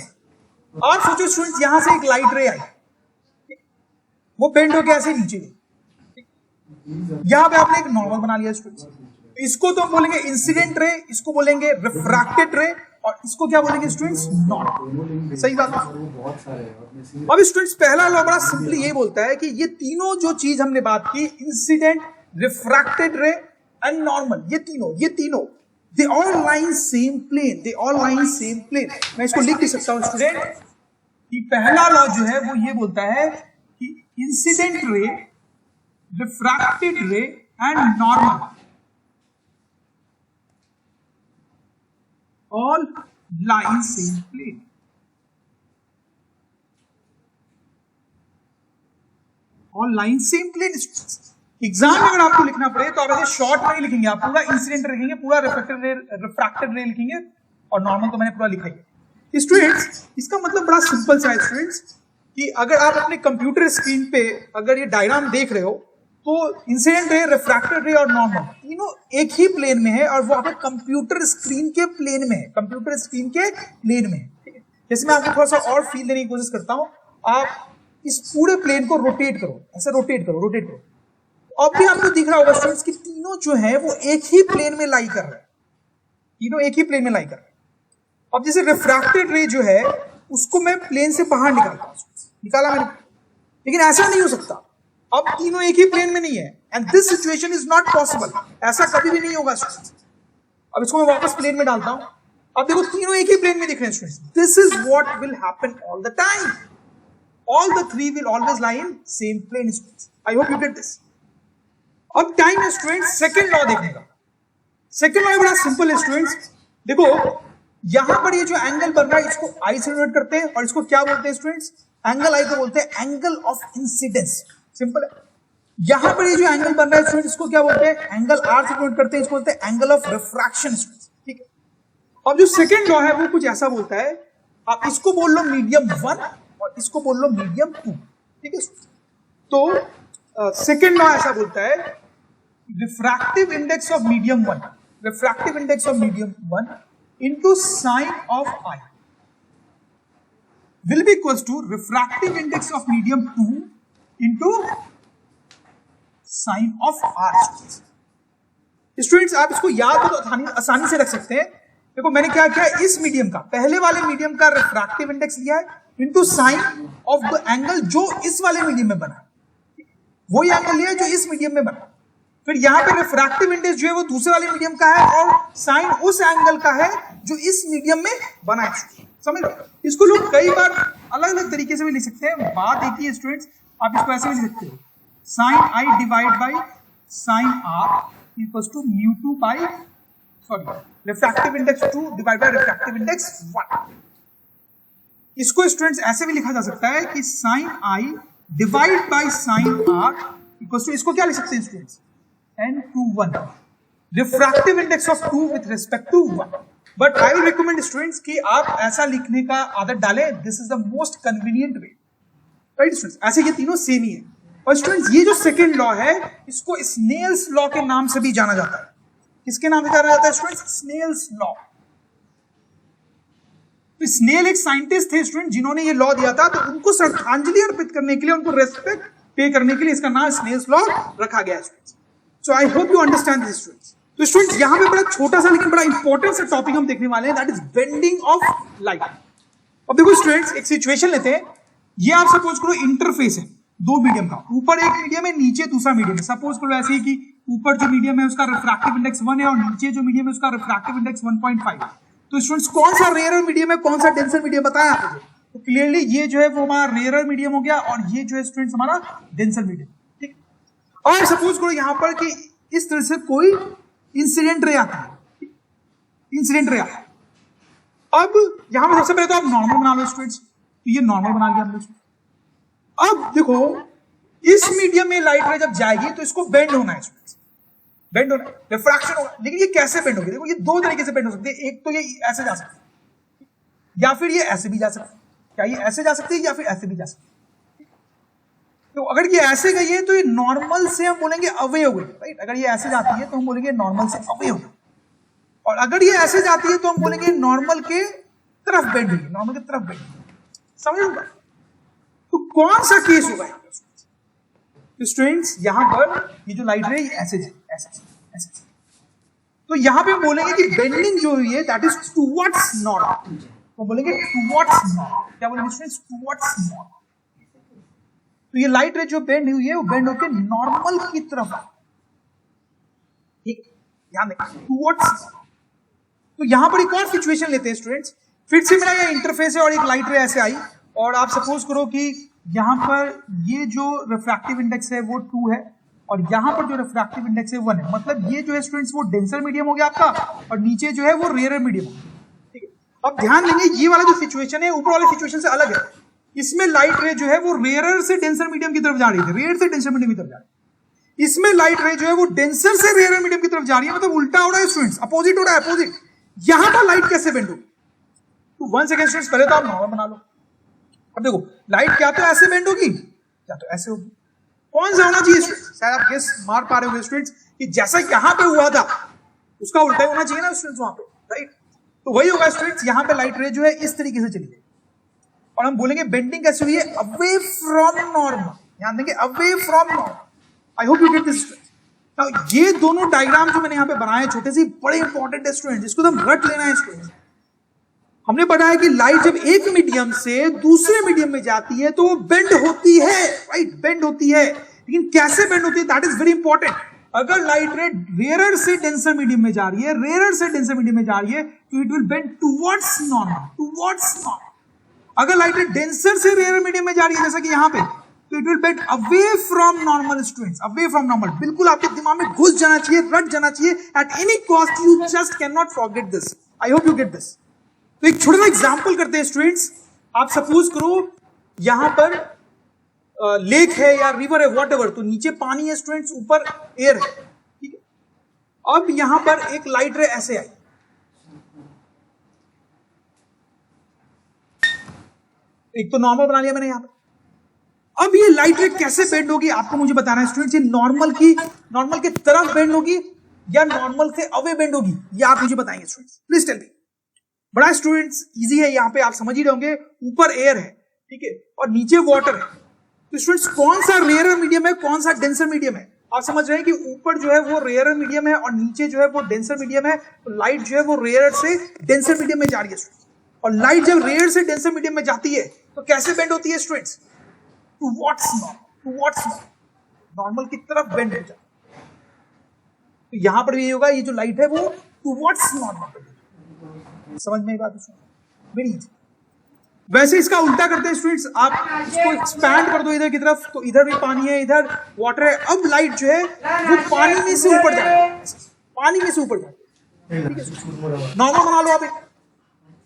और सोचो स्टूडेंट्स यहां से एक लाइट रे आई, वो बेंड होकर ऐसे नीचे गई, यहां पे आपने एक नॉर्मल बना लिया स्टूडेंट्स। इसको तो बोलेंगे इंसिडेंट रे, इसको बोलेंगे रिफ्रैक्टेड रे, और इसको क्या बोलेंगे स्टूडेंट्स? नॉर्मल। सही बात है। अब स्टूडेंट्स पहला लॉ बड़ा सिंपली ये बोलता है कि ये तीनों जो चीज हमने बात की, इंसिडेंट, रिफ्रैक्टेड रे एंड नॉर्मल, ये तीनों they all lie in same plane। मैं इसको लिख भी सकता हूं स्टूडेंट कि पहला लॉ जो है वो ये बोलता है कि इंसिडेंट रे, रिफ्रैक्टेड रे and normal all lie in same plane। all lie in same plane। Exam में अगर आपको लिखना पड़े तो आप ऐसे शॉर्ट में लिखेंगे, आप पूरा इंसिडेंट लिखेंगे, पूरा रिफ्रैक्टेड रे लिखेंगे, और नॉर्मल तो मैंने पूरा लिखा ही। स्टूडेंट्स इसका मतलब बड़ा सिंपल सा है स्टूडेंट्स कि अगर आप अपने कंप्यूटर स्क्रीन पे अगर ये डायग्राम देख रहे हो तो इंसिडेंट रे, रिफ्रैक्टेड रे और नॉर्मल तीनों एक ही प्लेन में है, और वो आपके कंप्यूटर स्क्रीन के प्लेन में है, ठीक है। जैसे मैं आपको थोड़ा सा और फील देने की कोशिश करता हूं, आप इस पूरे प्लेन को रोटेट करो, ऐसे रोटेट करो। अब भी आपको दिख रहा होगा स्टूडेंट्स कि तीनों जो है वो एक ही प्लेन में लाई कर रहे हैं, अब जैसे रिफ्रैक्टेड रे जो है उसको मैं प्लेन से बाहर निकाला मैंने, लेकिन ऐसा नहीं हो सकता, अब तीनों एक ही प्लेन में नहीं है, and this situation is not possible, ऐसा कभी भी नहीं होगा स्टूडेंट्स। अब इसको मैं वापस प्लेन में डालता हूं, अब देखो तीनों एक ही प्लेन में दिख रहे हैं students. This is what will happen all the time, all the three will always lie in same plane students. I hope you get this. अब टाइम है स्टूडेंट्स सेकंड लॉ देखने का। सेकंड लॉ बड़ा simple है students, देखो यहां पर ये जो एंगल बन रहा है इसको आई से डिनोट करते हैं, और इसको क्या बोलते हैं स्टूडेंट्स? एंगल आई को बोलते हैं एंगल ऑफ इंसिडेंस। सिंपल है। यहां पर ये जो एंगल बन रहा है स्टूडेंट्स इसको क्या बोलते हैं? एंगल आर से डिनोट करते हैं, इसको बोलते हैं एंगल ऑफ रिफ्रैक्शन स्टूडेंट्स, ठीक है। अब जो सेकंड लॉ है वो कुछ ऐसा बोलता है, आप इसको बोल लो मीडियम 1 और इसको बोल लो मीडियम 2, ठीक है। तो सेकंड लॉ ऐसा बोलता है refractive index of medium 1 into sine of I will be equals to refractive index of medium 2 into sine of R। Students आप इसको याद तो आसानी से रख सकते हैं। देखो मैंने क्या किया, इस मीडियम का, पहले वाले मीडियम का रिफ्रैक्टिव इंडेक्स लिया है into sine of the angle जो इस वाले मीडियम में बना, वही एंगल लिया जो इस मीडियम में बना। फिर यहां पे रिफ्रैक्टिव इंडेक्स जो है वो दूसरे वाले मीडियम का है, और साइन उस एंगल का है जो इस मीडियम में बना है। समझ लो, इसको लोग कई बार अलग अलग तरीके से भी लिख सकते हैं, बात एक ही है स्टूडेंट्स। आप इसको ऐसे भी लिख सकते हो, sine i divide by sine r equals to mu 2 by refractive index 2 divide by refractive index 1। इसको स्टूडेंट्स ऐसे भी लिखा जा सकता है कि sine i divide by sine r equals to, इसको क्या लिख सकते हैं students? n/1, refractive index of 2 with respect to 1। But I will recommend students कि आप ऐसा लिखने का आदत डालें, this is the most convenient way, right students. ऐसे ये तीनों सेम ही है। और स्टूडेंट्स ये जो सेकेंड लॉ है इसको स्नेल्स लॉ के नाम से भी जाना जाता है। किसके नाम से जाना जाता है स्टूडेंट्स? Snell's law. तो स्नेल एक साइंटिस्ट थे स्टूडेंट जिन्होंने ये लॉ दिया था, तो उनको श्रद्धांजलि अर्पित करने के लिए, उनको रेस्पेक्ट पे करने के लिए इसका नाम स्नेल्स लॉ रखा गया है students. So I hope you understand this students. तो स्टूडेंट्स यहां पे बड़ा छोटा सा लेकिन बड़ा इंपॉर्टेंट सा टॉपिक हम देखने वाले हैं, that is bending of light. अब देखो स्टूडेंट्स एक सिचुएशन लेते हैं, ये आप सपोज करो इंटरफेस है दो मीडियम का, ऊपर एक मीडियम है नीचे दूसरा मीडियम है। सपोज करो ऐसे ही कि ऊपर जो मीडियम है उसका रिफ्रैक्टिव इंडेक्स 1 है और नीचे जो मीडियम है उसका रिफ्रैक्टिव इंडेक्स 1.5 है। तो स्टूडेंट्स कौन सा रेयर मीडियम है कौन सा डेंसर मीडियम बताया आपको? तो क्लियरली ये जो है वो हमारा रेयर मीडियम हो गया और ये जो है स्टूडेंट्स हमारा डेंसर मीडियम। ठीक, और सपोज करो यहां पर कि इस तरह से कोई इंसिडेंट रे आता है, इंसिडेंट रे आता है। अब यहां पर सबसे पहले तो आप नॉर्मल बना लो स्टूडेंट्स, तो ये नॉर्मल बना लिया हम लोग। अब देखो इस मीडियम में लाइट रे जब जाएगी तो इसको बेंड होना है स्टूडेंट्स, बेंड होना है, रिफ्रैक्शन होगा। लेकिन ये कैसे बेंड होगी? देखो ये दो तरीके से बेंड हो सकती है, एक तो ये ऐसे जा सकती है या फिर ये ऐसे भी जा सकती है। क्या ये ऐसे जा सकती है या फिर ऐसे भी जा सकती है? तो अगर ये ऐसे गई है तो ये नॉर्मल से हम बोलेंगे अवे हो गई, राइट? अगर ये ऐसे जाती है तो हम बोलेंगे नॉर्मल से अवे हो गई, और अगर ये ऐसे जाती है तो हम बोलेंगे नॉर्मल के तरफ बेंड हुई, नॉर्मल की तरफ बेंड हुई। समझ लो तो कौन सा केस होगा? तो स्टूडेंट्स यहां पर ये जो लाइट रे ऐसे ऐसे ऐसे, तो यहां पे हम बोलेंगे कि बेंडिंग जो हुई है दैट इज टुवर्ड्स नॉर्मल। तो बोलेंगे टुवर्ड्स नॉर्मल। क्या बोलेंगे स्टूडेंट्स? Towards normal. तो ये लाइट रे जो बेंड हुई है वो बेंड होकर नॉर्मल की तरफ, ठीक, ध्यान दें, टुवर्ड्स। तो यहां पर एक और सिचुएशन लेते हैं स्टूडेंट्स, फिर से मेरा ये इंटरफेस है और एक लाइट रे ऐसे आई और आप सपोज करो कि यहां पर ये जो रिफ्रैक्टिव इंडेक्स है वो 2 है और यहां पर जो रिफ्रैक्टिव इंडेक्स है 1 है। मतलब ये जो है स्टूडेंट्स वो डेंसर मीडियम हो गया आपका और नीचे जो है वो रेयर मीडियम हो गया। ठीक है, अब ध्यान देंगे ये वाला जो सिचुएशन है ऊपर वाले सिचुएशन से अलग है। इसमें लाइट रे जो है वो रेयर से डेंसर मीडियम की तरफ जा रही थी, रेयर से डेंसर मीडियम की तरफ जा रही है। इसमें लाइट रे जो है वो डेंसर से रेयर मीडियम की तरफ जा रही है, मतलब उल्टा हो रहा है स्टूडेंट्स, अपोजिट हो रहा है, अपोजिट। यहां पर लाइट कैसे बेंड होगी? तो 1 सेकंड स्टूडेंट्स, पहले तो आप नॉर्मल बना लो। अब देखो लाइट क्या तो ऐसे बेंड होगी क्या तो ऐसे होगी, कौन सा होना चाहिए स्टूडेंट्स? शायद आप गेस मार पा रहे होंगे स्टूडेंट्स कि जैसा यहां पे हुआ था उसका उल्टा होना चाहिए ना स्टूडेंट्स वहां पे, राइट? तो वही होगा स्टूडेंट्स, यहां पे लाइट रे जो है इस तरीके से चली गई और हम बोलेंगे बेंडिंग कैसे हुई है? Away from normal. ध्यान देंगे, away from normal. I hope you get this students. Now ये दोनों डायग्राम जो मैंने यहां पे बनाए छोटे से, बड़े इंपॉर्टेंट है स्टूडेंट्स, जिसको हम रट लेना है स्टूडेंट्स। हमने बताया कि लाइट जब एक मीडियम से दूसरे मीडियम में जाती है तो वो बेंड होती है, राइट? बेंड होती है, लेकिन कैसे बेंड होती है दैट इज वेरी इंपॉर्टेंट। अगर लाइट रे रेयर से डेंसर मीडियम में जा रही है, रेयर से डेंसर मीडियम में जा रही है तो it will bend towards normal, towards normal. अगर लाइट रे डेंसर से रेयर मीडियम में जा रही है जैसा कि यहां पे, तो it will bend away from normal students, away from normal. बिल्कुल आपके दिमाग में घुस जाना चाहिए, रट जाना चाहिए, at any cost you just can not forget this. I hope you get this. तो एक छोटा सा एग्जाम्पल करते हैं स्टूडेंट्स। आप सपोज करो यहां पर लेक है या रिवर है, व्हाटएवर, तो नीचे पानी है स्टूडेंट्स, ऊपर एयर है, ठीक है। अब यहां पर एक लाइट रे ऐसे आई, एक तो नॉर्मल बना लिया मैंने यहां पर। अब ये लाइट रे कैसे बेंड होगी आपको मुझे बताना है स्टूडेंट्स। ये नॉर्मल के तरफ बेंड होगी या नॉर्मल से अवे बेंड होगी, ये आप मुझे बताएंगे स्टूडेंट्स, प्लीज टेल मी। बड़ा स्टूडेंट्स इजी है, यहां पे आप समझ ही रहे होंगे, ऊपर एयर है, ठीक है, और नीचे वाटर है। तो स्टूडेंट्स कौन सा रेयर मीडियम है, कौन सा डेंसर मीडियम है? आप समझ रहे हैं कि ऊपर जो है वो रेयर मीडियम है और नीचे जो है वो डेंसर मीडियम है। तो लाइट जो है वो रेयर से डेंसर मीडियम में जा रही है स्टूडेंट्स, और लाइट जब रेयर से डेंसर मीडियम में जाती है तो कैसे बेंड होती है students? Towards normal, towards normal की तरफ बेंड हो जाती है। तो यहां पर भी होगा, ये जो लाइट है वो टुवर्ड्स नॉर्मल। समझ में बात वेरी इजी। वैसे इसका उल्टा करते हैं स्टूडेंट्स, आप इसको एक्सपैंड कर दो इधर की तरफ, तो इधर भी पानी है, इधर वाटर है। अब लाइट जो है वो पानी में से ऊपर जाए, पानी में से ऊपर जाए, नॉर्मल बना लो आप।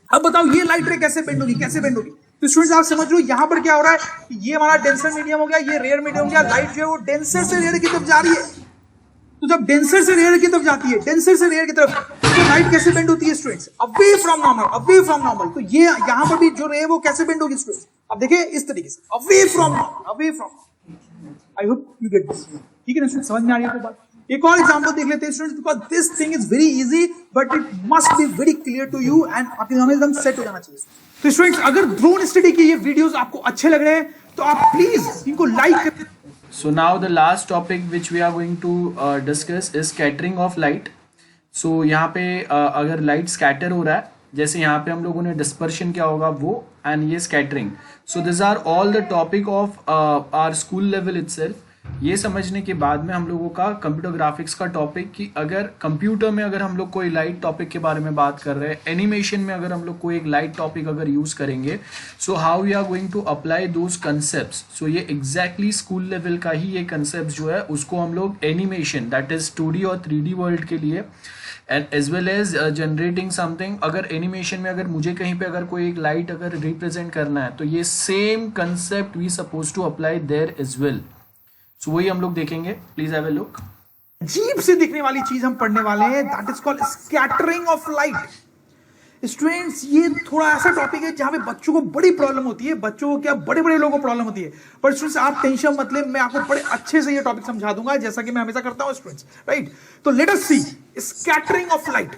अब बताओ ये लाइट रे कैसे बेंड होगी, कैसे बेंड होगी? तो स्टूडेंट्स आप समझ लो यहां पर क्या हो रहा है, ये हमारा डेंसर मीडियम हो गया, ये रेयर मीडियम हो गया। लाइट जो है वो डेंसर से रेयर की तरफ जा रही है। तो जब डेंसर से रेयर की तरफ जाती है, डेंसर से रेयर की तरफ, तो लाइट कैसे बेंड होती है students? Away from normal, away from normal. तो ये यहां पर भी जो रे है वो कैसे बेंड होगी स्टूडेंट्स? अब देखिए इस तरीके से, away from normal, away from. I hope you get this. ठीक है ना स्टूडेंट, समझ में आ रही है बात? एक और एग्जांपल देख लेते हैं students, because this thing is very easy but it must be very clear to you and आपके दिमाग में एकदम सेट हो जाना चाहिए। तो स्टूडेंट्स, अगर ड्रोन स्टडी के ये वीडियोस आपको अच्छे लग रहे हैं तो आप प्लीज इनको लाइक करें। So now the last topic which we are going to discuss is scattering of light. So यहाँ पे अगर light scatter हो रहा है, जैसे यहाँ पे हम लोगों ने dispersion क्या होगा वो, and ये scattering. So these are all the topic of our school level itself. ये समझने के बाद में हम लोगों का कंप्यूटर ग्राफिक्स का टॉपिक कि अगर कंप्यूटर में अगर हम लोग कोई लाइट टॉपिक के बारे में बात कर रहे हैं, एनिमेशन में अगर हम लोग कोई एक लाइट टॉपिक अगर यूज करेंगे, so how we are going to apply those concepts. So ये एग्जैक्टली स्कूल लेवल का ही ये कंसेप्ट जो है उसको हम लोग एनिमेशन दैट इज 2D और 3D वर्ल्ड के लिए and as well as generating something, अगर एनिमेशन में अगर मुझे कहीं पे अगर कोई एक लाइट अगर रिप्रेजेंट करना है तो ये same concept we suppose to apply there as well. So वही हम लोग देखेंगे, प्लीज हैव अ लुक। अजीब से दिखने वाली चीज हम पढ़ने वाले हैं, that is called scattering of light. Students, ये थोड़ा ऐसा टॉपिक है जहां पे बच्चों को बड़ी प्रॉब्लम होती है, बच्चों को क्या बड़े बड़े लोगों को प्रॉब्लम होती है, पर स्टूडेंट्स आप टेंशन मत ले, मैं आपको बड़े अच्छे से ये टॉपिक समझा दूंगा जैसा कि मैं हमेशा करता हूं स्टूडेंट्स, राइट? तो let us see scattering of light.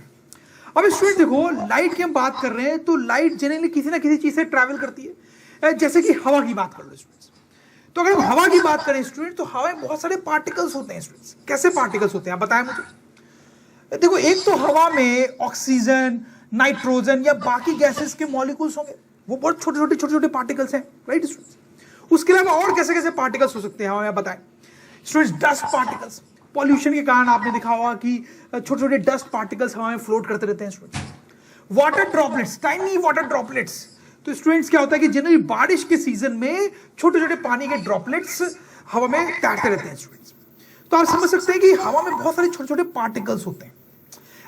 अब स्टूडेंट देखो, लाइट की हम बात कर रहे हैं तो लाइट जनरली किसी ना किसी चीज से ट्रैवल करती है, जैसे कि हवा की बात कर लो स्टूडेंट्स। तो अगर हम हवा की बात करें स्टूडेंट, तो हवा में बहुत सारे पार्टिकल्स होते हैं स्टूडेंट्स। कैसे पार्टिकल्स होते हैं आप बताएं मुझे। देखो, एक तो हवा में ऑक्सीजन, नाइट्रोजन या बाकी गैसेस के मॉलिक्यूल्स होंगे, वो बहुत छोटे छोटे पार्टिकल्स हैं, राइट स्टूडेंट्स? उसके अलावा और कैसे कैसे पार्टिकल्स हो सकते हैं हवा में बताएं स्टूडेंट्स। डस्ट पार्टिकल्स, पॉल्यूशन के कारण आपने देखा होगा कि छोटे छोटे डस्ट पार्टिकल्स हवा में फ्लोट करते रहते हैं students. Water droplets, tiny water droplets. तो स्टूडेंट्स क्या होता है कि जनरली बारिश के सीजन में छोटे छोटे पानी के ड्रॉपलेट्स हवा में तैरते रहते हैं स्टूडेंट्स। तो आप समझ सकते हैं कि हवा में बहुत सारे छोटे छोटे पार्टिकल्स होते हैं।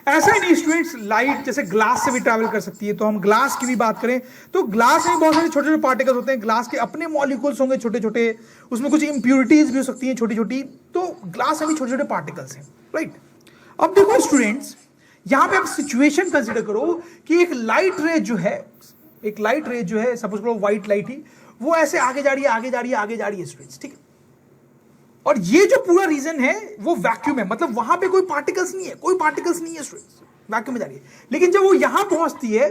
ऐसा ही नहीं स्टूडेंट्स, लाइट जैसे ग्लास से भी ट्रैवल कर सकती है। तो हम ग्लास की भी बात करें तो ग्लास में बहुत सारे छोटे छोटे पार्टिकल्स होते हैं। ग्लास के अपने मॉलिक्यूल्स होंगे छोटे छोटे, उसमें कुछ इंप्योरिटीज भी हो सकती हैं छोटी छोटी। तो ग्लास में भी छोटे छोटे पार्टिकल्स हैं, राइट? अब देखो स्टूडेंट्स, यहां पे आप सिचुएशन कंसिडर करो कि एक लाइट रे जो है, सपोज करो व्हाइट लाइट ही, वो ऐसे आगे जा रही है स्टूडेंट्स, ठीक है? और ये जो पूरा रीजन है वो वैक्यूम है, मतलब वहां पे कोई पार्टिकल्स नहीं है स्टूडेंट्स, वैक्यूम में जा रही है। लेकिन जब वो यहां पहुंचती है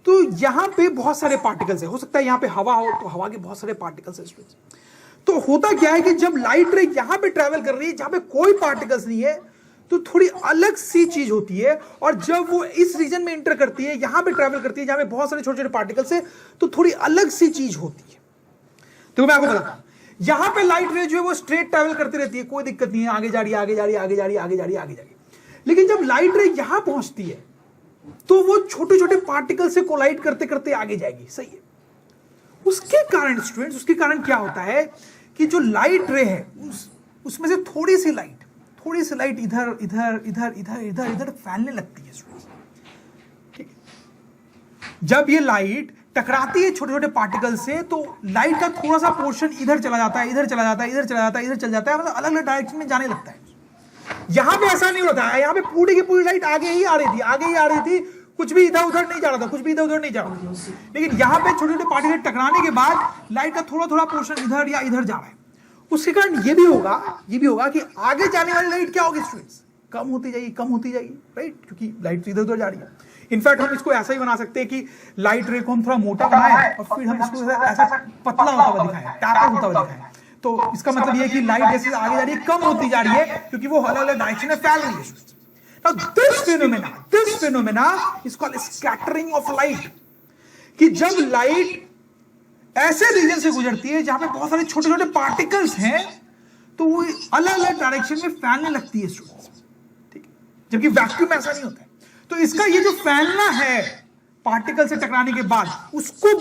तो यहां पे बहुत सारे पार्टिकल्स है। हो सकता है यहां पे हवा हो तो हवा के बहुत सारे पार्टिकल्स है स्टूडेंट्स। तो होता क्या है कि जब लाइट रे यहां पे ट्रैवल कर रही है जहां पे कोई पार्टिकल्स नहीं है, तो थोड़ी अलग सी चीज होती है। और जब वो इस रीजन में इंटर करती है, यहां पे ट्रैवल करती है जहां पे बहुत सारे छोटे छोटे पार्टिकल्स है, तो थोड़ी अलग सी चीज होती है। तो मैं आपको बताता हूं, यहां पे लाइट रे जो है वो स्ट्रेट ट्रैवल करती रहती है, कोई दिक्कत नहीं है, आगे जा रही है। लेकिन जब लाइट रे यहां पहुंचती है तो वो छोटे छोटे पार्टिकल से कोलाइड करते करते आगे जाएगी, सही है? उसके कारण स्टूडेंट्स, उसके कारण क्या होता है कि जो लाइट रे है उसमें से थोड़ी सी लाइट इधर फैलने लगती है स्टूडेंट्स, ठीक है? जब ये लाइट टकराती है छोटे छोटे पार्टिकल से तो लाइट का थोड़ा सा पोर्शन इधर चला जाता है, मतलब अलग अलग डायरेक्शन में जाने लगता है। यहां पे ऐसा नहीं होता है, यहां पे पूरी की पूरी लाइट आगे ही आ रही थी, कुछ भी इधर उधर नहीं जा रहा था, लेकिन यहां पे छोटे छोटे पार्टिकल टकराने के बाद लाइट का थोड़ा थोड़ा पोर्शन इधर या इधर जा रहा है। उसके कारण ये भी होगा कि आगे जाने वाली लाइट क्या होगी स्टूडेंट्स, कम होती जाएगी, राइट? क्योंकि लाइट इधर उधर जा रही है। इनफैक्ट हम इसको ऐसा ही बना सकते हैं कि लाइट रे को हम थोड़ा मोटा बनाएं और फिर हम इसको ऐसा पतला होता हुआ दिखाएं, टैपर होता हुआ दिखाएं। तो इसका मतलब ये है कि लाइट जैसे आगे जा रही है कम होती जा रही है क्योंकि वो अलग अलग डायरेक्शन में फैल रही है। Now this phenomena is called scattering of light, कि जब लाइट ऐसे रीजन से गुजरती है जहां पे बहुत सारे छोटे छोटे पार्टिकल्स हैं तो वो अलग अलग डायरेक्शन में फैलने लगती है स्टूडेंट्स, ठीक है? जबकि वैक्यूम ऐसा नहीं होता है। तो इसका ये जो फैलना है पार्टिकल से टकराने के बाद, उसको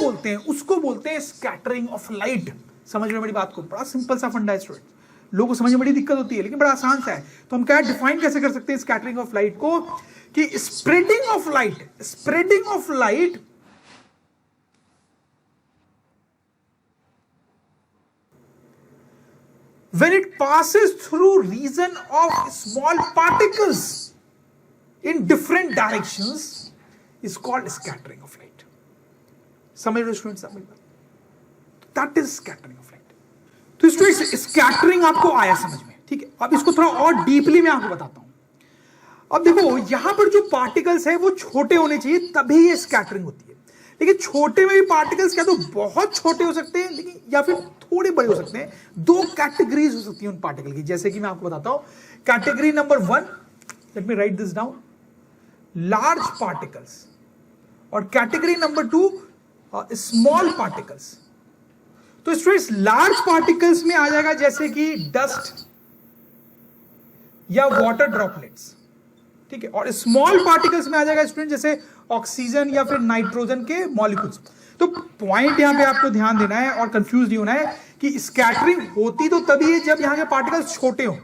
बोलते हैं स्कैटरिंग ऑफ लाइट। समझ रहे हो मेरी बात को? बड़ा सिंपल सा फंडा है स्टूडेंट, लोगों को समझ में बड़ी दिक्कत होती है लेकिन बड़ा आसान सा है। तो हम क्या डिफाइन कैसे कर सकते हैं स्कैटरिंग ऑफ लाइट को, कि spreading of light when it passes through region of small particles in different directions is called scattering of light. समझ रहे हो students? that is scattering of light. तो स्टूडेंट्स स्कैटरिंग आपको आया समझ में, ठीक है। अब इसको थोड़ा और डीपली मैं आपको बताता हूं। अब देखो यहां पर जो पार्टिकल्स है वो छोटे होने चाहिए, तभी ये स्कैटरिंग होती है। लेकिन छोटे में भी पार्टिकल्स क्या तो बहुत छोटे हो सकते हैं, लेकिन या फिर थोड़े बड़े हो सकते हैं। दो कैटेगरीज हो सकती हैं उन पार्टिकल की, जैसे कि मैं आपको बताता हूं। Category number 1, let me right this down, large particles, और कैटेगरी नंबर 2 स्मॉल पार्टिकल्स। तो स्टूडेंट्स लार्ज पार्टिकल्स में आ जाएगा जैसे कि डस्ट या वाटर ड्रॉपलेट्स, ठीक है। और स्मॉल पार्टिकल्स में आ जाएगा स्टूडेंट जैसे ऑक्सीजन या फिर नाइट्रोजन के मॉलिक्यूल्स। तो पॉइंट यहां पे आपको ध्यान देना है और कंफ्यूज नहीं होना है कि स्कैटरिंग होती तो तभी है जब यहां के पार्टिकल्स छोटे हो।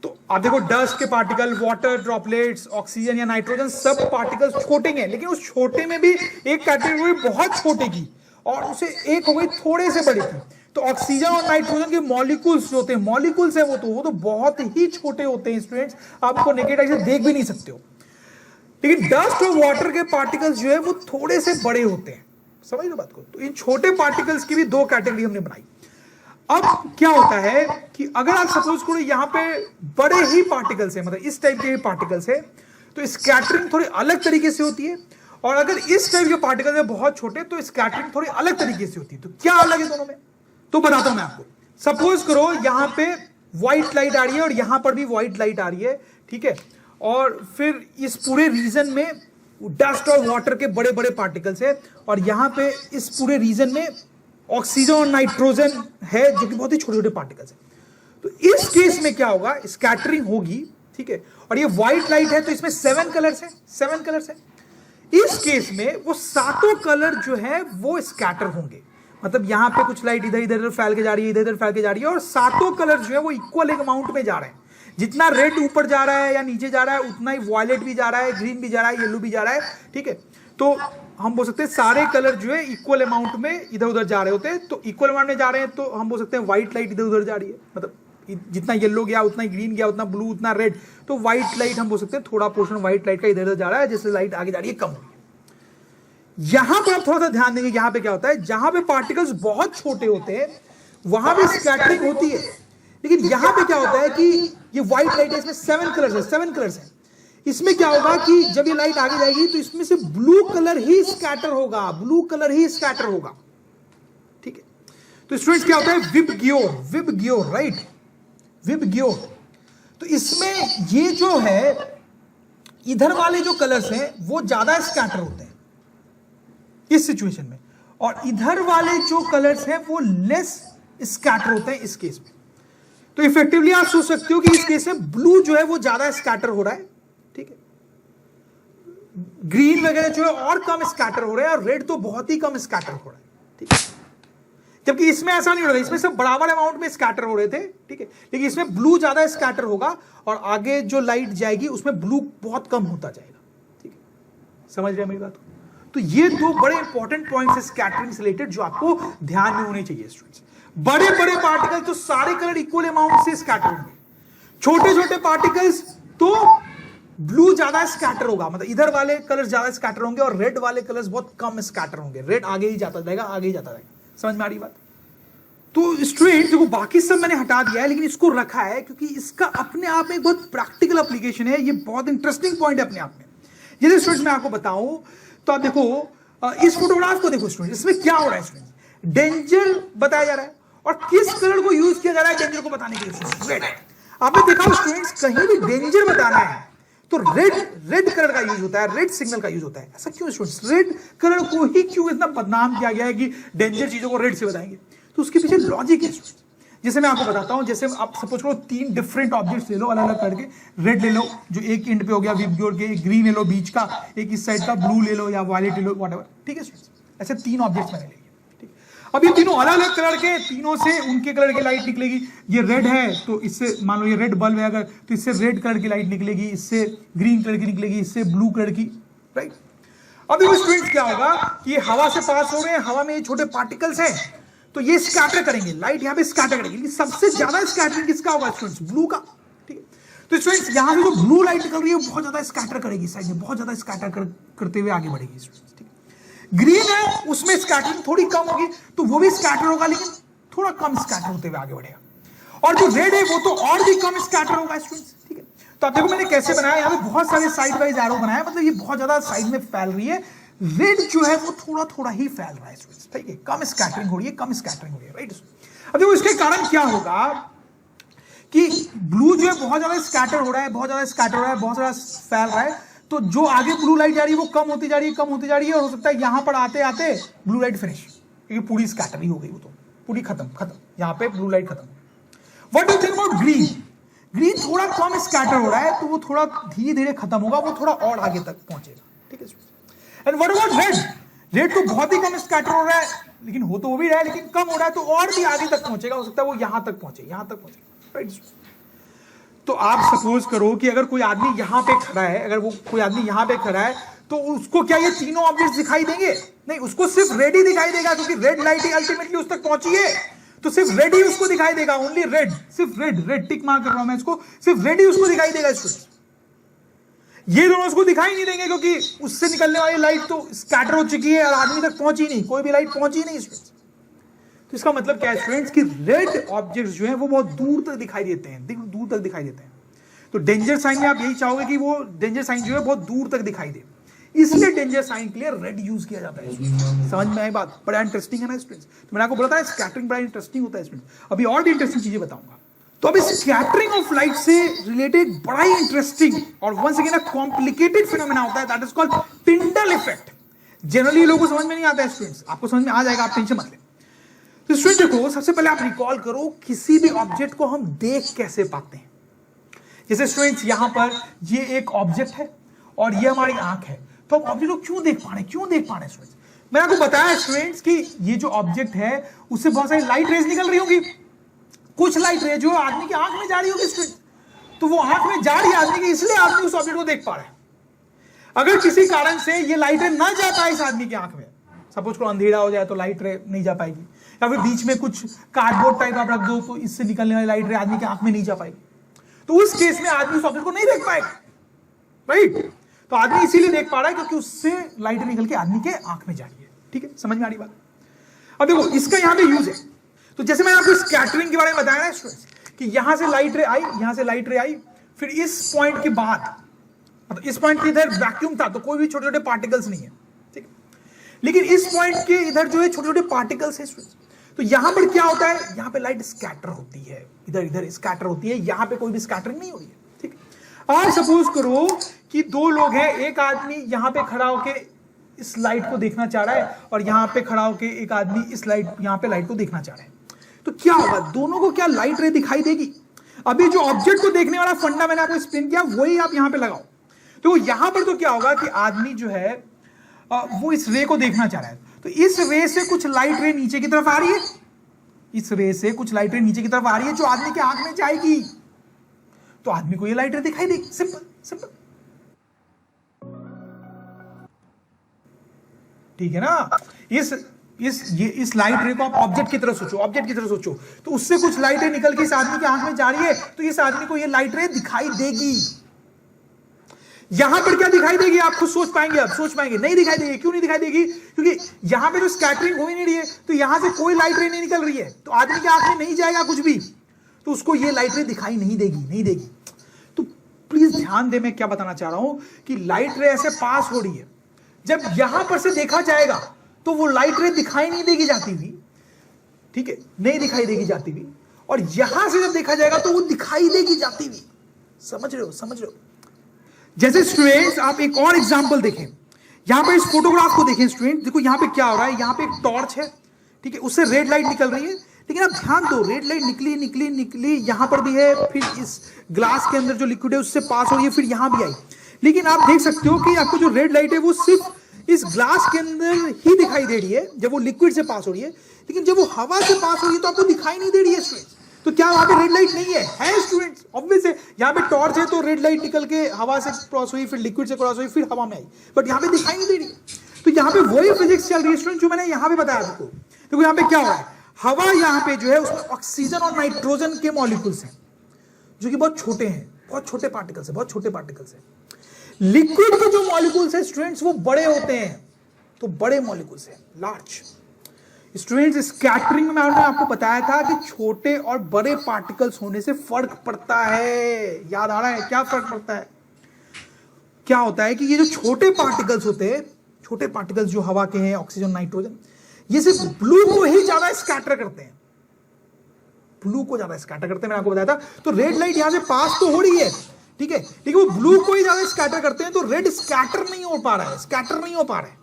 तो आप देखो डस्ट के पार्टिकल, वाटर ड्रॉपलेट्स, ऑक्सीजन या नाइट्रोजन, सब पार्टिकल्स छोटे हैं, लेकिन उस छोटे में भी एक कैटेगरी बहुत छोटे की और उसे एक हो गई थोड़े से बड़े की। तो ऑक्सीजन और नाइट्रोजन के मॉलिक्यूल्स जो होते हैं, मॉलिक्यूल्स है वो तो बहुत ही छोटे होते हैं स्टूडेंट्स, आपको नेकेड आई से देख भी नहीं सकते हो। लेकिन डस्ट और वाटर के पार्टिकल्स जो है वो थोड़े से बड़े होते हैं, समझ लो बात को। तो इन छोटे पार्टिकल्स की भी दो कैटेगरी हमने बनाई। अब क्या होता है कि अगर आप सपोज करो यहां पे बड़े ही पार्टिकल्स है, मतलब इस टाइप के पार्टिकल्स है, तो स्कैटरिंग थोड़ी अलग तरीके से होती है। और अगर इस टाइप के पार्टिकल्स है बहुत छोटे, तो स्कैटरिंग थोड़ी अलग तरीके से होती है। तो क्या अलग है दोनों में, तो बताता हूं मैं आपको। सपोज करो यहां पे व्हाइट लाइट आ रही है और यहां पर भी व्हाइट लाइट आ रही है, ठीक है। और फिर इस पूरे रीजन में डस्ट और वाटर के बड़े बड़े पार्टिकल्स है, और यहां पे इस पूरे रीजन में ऑक्सीजन और नाइट्रोजन है जो कि बहुत ही छोटे छोटे पार्टिकल्स है। तो इस केस में क्या होगा, स्कैटरिंग होगी, ठीक है। और ये व्हाइट लाइट है तो इसमें 7 कलर्स है, 7 कलर्स है। इस केस में वो सातों कलर जो है वो स्कैटर होंगे, मतलब यहां पे कुछ लाइट इधर इधर फैल के जा रही है, इधर इधर फैल के जा रही है, और सातों कलर जो है वो इक्वल एक अमाउंट में जा रहे हैं। जितना रेड ऊपर जा रहा है या नीचे जा रहा है, उतना ही वायलेट भी जा रहा है, ग्रीन भी जा रहा है, येलो भी जा रहा है, ठीक है। तो हम बोल सकते हैं सारे कलर जो है इक्वल अमाउंट में इधर उधर जा रहे होते हैं। तो इक्वल अमाउंट में जा रहे हैं तो हम बोल सकते हैं व्हाइट लाइट इधर उधर जा रही है, मतलब जितना येलो गया उतना ही ग्रीन गया, उतना ब्लू उतना रेड। तो व्हाइट लाइट हम बोल सकते हैं थोड़ा पोर्शन व्हाइट लाइट का इधर उधर जा रहा है, जैसे लाइट आगे जा रही है कम हो रही है। यहां पर आप थोड़ा सा ध्यान देंगे, यहां पे क्या होता है, जहां पे पार्टिकल्स बहुत छोटे होते हैं वहां पे स्कैटरिंग होती है। लेकिन यहां पे क्या होता है कि ये व्हाइट लाइट है, इसमें 7 कलर्स है, 7 कलर्स है। इसमें क्या होगा कि जब ये लाइट आगे जाएगी तो इसमें से ब्लू कलर ही स्कैटर होगा, ब्लू कलर ही स्कैटर होगा, ठीक है। तो स्टूडेंट्स क्या होता है, विबग्योर, राइट, विबग्योर। तो इसमें ये जो है इधर वाले जो कलर्स हैं वो ज्यादा स्कैटर होते हैं इस सिचुएशन में, और इधर वाले जो कलर्स हैं वो लेस स्कैटर होते हैं इस केस में। तो इफेक्टिवली आप सोच सकते हो कि इस केस में ब्लू जो है वो ज्यादा स्कैटर हो रहा है, ठीक है। ग्रीन वगैरह जो है और कम स्कैटर हो रहा है, और रेड तो बहुत ही कम स्कैटर हो रहा है, ठीक है। जबकि इसमें ऐसा नहीं हो रहा है, इसमें सब बराबर अमाउंट में स्कैटर हो रहे थे, ठीक है। लेकिन इसमें ब्लू ज्यादा स्कैटर होगा और आगे जो लाइट जाएगी उसमें ब्लू बहुत कम होता जाएगा, ठीक है। समझ रहे हैं मेरी बात? तो ये दो बड़े इंपॉर्टेंट पॉइंट्स है स्कैटरिंग से रिलेटेड जो आपको ध्यान में होने चाहिए स्टूडेंट्स। बड़े बड़े पार्टिकल तो सारे कलर इक्वल अमाउंट से स्कैटर होंगे, छोटे छोटे पार्टिकल्स तो ब्लू ज्यादा स्कैटर होगा, मतलब इधर वाले कलर ज्यादा स्कैटर होंगे और रेड वाले कलर्स बहुत कम स्कैटर होंगे। रेड आगे ही जाता जाएगा, आगे ही जाता जाएगा। समझ में आ रही बात? तो स्टूडेंट देखो बाकी सब मैंने हटा दिया है, लेकिन इसको रखा है क्योंकि इसका अपने आप में बहुत प्रैक्टिकल एप्लीकेशन है। ये बहुत इंटरेस्टिंग पॉइंट है अपने आप में। जैसे स्टूडेंट्स मैं आपको बताऊं तो आप देखो इस फोटोग्राफ को देखो स्टूडेंट, इसमें क्या हो रहा है स्टूडेंट, डेंजर बताया जा रहा है। और किस कलर को यूज किया जा रहा है डेंजर को बताने के लिए? रेड। आपने देखा स्टूडेंट्स कहीं भी डेंजर बताना है तो रेड कलर का यूज होता है, रेड सिग्नल का यूज होता है। ऐसा क्यों स्टूडेंट्स? रेड कलर को ही क्यों इतना बदनाम किया गया है कि डेंजर चीजों को रेड से बताएंगे? तो उसके पीछे लॉजिक है स्टूडेंट्स। जैसे मैं आपको बताता हूं, जैसे आप सपोज करो 3 डिफरेंट ऑब्जेक्ट्स ले लो अलग अलग करके। रेड ले लो जो एक एंड पे हो गया विबग्योर के, एक ग्रीन ले लो बीच का, एक इस साइड का ब्लू ले लो या वायलेट ले लो, व्हाटएवर, ठीक है स्टूडेंट्स। ऐसे 3 ऑब्जेक्ट्स मैंने लिए, ठीक। अब ये तीनों अलग अलग कलर के, तीनों से उनके कलर की लाइट निकलेगी। ये रेड है तो इससे मान लो ये रेड बल्ब है अगर, तो इससे रेड कलर की लाइट निकलेगी, इससे ग्रीन कलर की निकलेगी, इससे ब्लू कलर की, राइट। अब देखो स्टूडेंट्स क्या होगा कि ये हवा से पास हो रहे हैं, हवा में ये छोटे पार्टिकल्स हैं तो ये स्कैटर करेंगे, लाइट यहाँ पे स्कैटर करेगी। लेकिन सबसे ज्यादा स्कैटरिंग किसका होगा स्टूडेंट्स? ब्लू का, ठीक है। तो स्टूडेंट्स यहाँ से जो ब्लू लाइट निकल रही है वो बहुत ज्यादा स्कैटर करेगी, साइड में बहुत ज्यादा स्कैटर करते हुए आगे बढ़ेगी स्टूडेंट्स, ठीक है। ग्रीन है उसमें स्कैटरिंग थोड़ी कम होगी तो वो भी स्कैटर होगा लेकिन थोड़ा कम स्कैटर होते हुए आगे बढ़ेगा, और जो रेड है वो तो और भी कम स्कैटर होगा स्टूडेंट्स, ठीक है। तो आप देखो मैंने कैसे बनाया, यहाँ पे बहुत सारे साइड वाइज एरो बनाया, मतलब ये बहुत ज्यादा साइड में फैल रही है, रेड जो है वो थोड़ा थोड़ा ही फैल रहा है स्टूडेंट्स, ठीक है, कम स्कैटरिंग हो रही है, कम स्कैटरिंग हो रही है, राइट। अब देखो इसके कारण क्या होगा कि ब्लू जो है बहुत ज्यादा स्कैटर हो रहा है, बहुत ज्यादा स्कैटर हो रहा है, बहुत ज्यादा फैल रहा है, तो जो आगे ब्लू लाइट जा रही है वो कम होती जा रही है, कम होती जा रही है, और हो सकता है यहां पर आते आते ब्लू लाइट फिनिश, क्योंकि पूरी स्कैटरिंग हो गई, वो तो पूरी खत्म, यहां पे ब्लू लाइट खत्म। What do you think about green? Green थोड़ा कम स्कैटर हो रहा है, तो वो थोड़ा धीरे धीरे खत्म होगा, वो थोड़ा और आगे तक पहुंचेगा, ठीक है। And what about red? Red तो बहुत ही कम स्कैटर हो रहा है, लेकिन हो तो वो भी रहा है, लेकिन कम हो रहा है, तो और भी आगे तक पहुंचेगा, हो सकता है वो यहां तक पहुंचे, राइट। तो आप सपोज करो कि अगर कोई आदमी यहां पे खड़ा है, अगर वो कोई आदमी यहां पे खड़ा है, तो उसको क्या ये तीनों ऑब्जेक्ट्स दिखाई देंगे? नहीं, उसको सिर्फ रेड ही दिखाई देगा, क्योंकि रेड लाइट ही अल्टीमेटली उस तक पहुंची है, तो सिर्फ रेड ही उसको दिखाई देगा, ओनली रेड, सिर्फ रेड टिक मार्क कर रहा हूं मैं इसको, सिर्फ रेड ही उसको दिखाई देगा इसको। ये दोनों उसको दिखाई नहीं देंगे, क्योंकि उससे निकलने वाली लाइट तो स्कैटर हो चुकी है और आदमी तक पहुंची नहीं, कोई भी लाइट पहुंची नहीं इसमें। तो इसका मतलब क्या है स्टूडेंट्स कि रेड ऑब्जेक्ट्स जो हैं वो बहुत दूर तक दिखाई देते हैं, दूर तक दिखाई देते हैं। तो डेंजर साइन में आप यही चाहोगे कि वो डेंजर साइन जो है बहुत दूर तक दिखाई दे, इसलिए डेंजर साइन के लिए रेड यूज किया जाता है। समझ में आई बात? बड़ा इंटरेस्टिंग है ना स्टूडेंट्स, तो मैंने आपको बताया स्कैटरिंग बड़ा इंटरेस्टिंग होता है स्टूडेंट्स। अभी और भी इंटरेस्टिंग चीजें बताऊंगा। तो अभी स्कैटरिंग ऑफ लाइट से रिलेटेड बड़ा ही इंटरेस्टिंग और once again a complicated phenomena होता है, that is called Tyndall effect. Generally लोगों को समझ में नहीं आता है स्टूडेंट्स, आपको समझ में आ जाएगा, आप टेंशन मत लें। तो स्टूडेंट देखो, सबसे पहले आप रिकॉल करो किसी भी ऑब्जेक्ट को हम देख कैसे पाते हैं। जैसे स्टूडेंट्स यहां पर ये एक ऑब्जेक्ट है और ये हमारी आंख है, तो हम ऑब्जेक्ट को क्यों देख पा रहे हैं, स्टूडेंट्स? मैंने आपको बताया स्टूडेंट्स कि ये जो ऑब्जेक्ट है उससे बहुत सारी लाइट रेज निकल रही होगी, कुछ लाइट रेज जो आदमी की आंख में जा रही होगी स्टूडेंट, तो वो आंख में जा रही है आदमी की, इसलिए आदमी उस ऑब्जेक्ट को देख पा रहा है। अगर किसी कारण से ये लाइट रे ना जा पाए इस आदमी की आंख में, सपोज को अंधेरा हो जाए तो लाइट रे नहीं जा पाएगी, या फिर बीच में कुछ कार्डबोर्ड टाइप आप रख दो तो इससे निकलने वाली लाइट रे आदमी की आंख में नहीं जा पाएगी, तो उस केस में आदमी उस ऑब्जेक्ट को नहीं देख पाएगा, राइट। तो आदमी इसीलिए देख पा रहा है क्योंकि उससे लाइट निकल के आदमी के आंख में जा रही है, ठीक है, समझ में आ रही बात? अब देखो इसका यहां पे यूज है, तो जैसे मैंने आपको स्कैटरिंग के बारे में बताया ना स्टूडेंट्स कि यहां से लाइट रे आई, यहां से लाइट रे आई, फिर इस पॉइंट के बाद, मतलब इस पॉइंट के इधर वैक्यूम था तो कोई भी छोटे छोटे पार्टिकल्स नहीं है, ठीक है, लेकिन इस पॉइंट के इधर जो है छोटे छोटे पार्टिकल्स है स्टूडेंट्स। तो यहां पर क्या होता है, यहां पे लाइट स्कैटर होती है, इधर इधर स्कैटर होती है, यहां पे कोई भी स्कैटरिंग नहीं हो रही है, ठीक है। और सपोज करो कि दो लोग हैं, एक आदमी यहां पे खड़ा होके इस लाइट को देखना चाह रहा है और यहां पे खड़ा होके एक आदमी इस लाइट, यहां पे लाइट को देखना चाह रहा है, तो क्या होगा, दोनों को क्या लाइट रे दिखाई देगी? अभी जो ऑब्जेक्ट को देखने वाला फंडा मैंने आपको एक्सप्लेन किया वही आप यहां पे लगाओ, तो यहां पर तो क्या होगा कि आदमी जो है वो इस रे को देखना चाह रहा है, तो इस रे से कुछ लाइट रे नीचे की तरफ आ रही है, इस रे से कुछ लाइट रे नीचे की तरफ आ रही है जो आदमी के आंख में जाएगी, तो आदमी को ये लाइट रे दिखाई देगी, सिंपल सिंपल, ठीक है ना। इस लाइट रे को आप ऑब्जेक्ट की तरह सोचो, तो उससे कुछ लाइट रे निकल के इस आदमी की आंख में जा रही है, तो इस आदमी को ये लाइट रे दिखाई देगी। यहां पर क्या दिखाई देगी, आप खुद सोच पाएंगे, नहीं दिखाई देगी। क्यों नहीं दिखाई देगी? क्योंकि यहां पे जो स्कैटरिंग हो ही नहीं रही है, तो यहां से कोई लाइट रे नहीं निकल रही है, तो आदमी की आंख में नहीं जाएगा कुछ भी, तो उसको ये लाइट रे दिखाई नहीं देगी। तो प्लीज ध्यान दे, मैं क्या बताना चाह रहा हूं कि लाइट रे ऐसे पास हो रही है, जब यहां पर से देखा जाएगा तो वो लाइट रे दिखाई नहीं देगी जाती हुई, ठीक है, नहीं दिखाई देगी जाती हुई, और यहां से जब देखा जाएगा तो वो दिखाई देगी जाती हुई। समझ रहे हो? जैसे स्टूडेंट्स आप एक और एग्जांपल देखें, यहां पे इस फोटोग्राफ को देखें स्टूडेंट, देखो यहां पे क्या हो रहा है, यहां पे एक टॉर्च है, ठीक है, उससे रेड लाइट निकल रही है, लेकिन आप ध्यान दो, रेड लाइट निकली यहां पर भी है, फिर इस ग्लास के अंदर जो लिक्विड है उससे पास हो रही है, फिर यहां भी आई, लेकिन आप देख सकते हो कि आपको जो रेड लाइट है वो सिर्फ इस ग्लास के अंदर ही दिखाई दे रही है जब वो लिक्विड से पास हो रही है, लेकिन जब वो हवा से पास हो रही है तो आपको दिखाई नहीं दे रही है स्टूडेंट्स। तो क्या वहां पे रेड लाइट नहीं है स्टूडेंट्स? ऑब्वियस है, यहां पे टॉर्च है तो रेड लाइट निकल के हवा से क्रॉस हुई, फिर लिक्विड से क्रॉस हुई, फिर हवा में आई, बट यहां पे दिखाई नहीं दे रही। तो यहां पे वही फिजिक्स चल रही है स्टूडेंट जो मैंने यहां पे बताया आपको। देखो यहां पे क्या हो रहा है, हवा यहां पे जो है उसमें ऑक्सीजन और नाइट्रोजन के मॉलिक्यूल्स हैं जो कि बहुत छोटे हैं, बहुत छोटे पार्टिकल्स हैं। लिक्विड के जो मॉलिक्यूल्स हैं स्टूडेंट्स वो बड़े होते हैं, तो बड़े मॉलिक्यूल्स हैं, लार्ज। स्टूडेंट्स, स्कैटरिंग में मैंने आपको बताया था कि छोटे और बड़े पार्टिकल्स होने से फर्क पड़ता है। याद आ रहा है क्या फर्क पड़ता है? क्या होता है कि ये जो छोटे पार्टिकल्स होते हैं, छोटे पार्टिकल्स जो हवा के हैं, ऑक्सीजन, नाइट्रोजन, ये सिर्फ ब्लू को ही ज्यादा स्कैटर करते हैं। ब्लू को ज्यादा स्कैटर करते हैं, मैंने आपको बताया था। तो रेड लाइट यहां से पास तो हो रही है, ठीक है, लेकिन वो ब्लू को ही ज्यादा स्कैटर करते हैं, तो रेड स्कैटर नहीं हो पा रहा है, स्कैटर नहीं हो पा रहा है,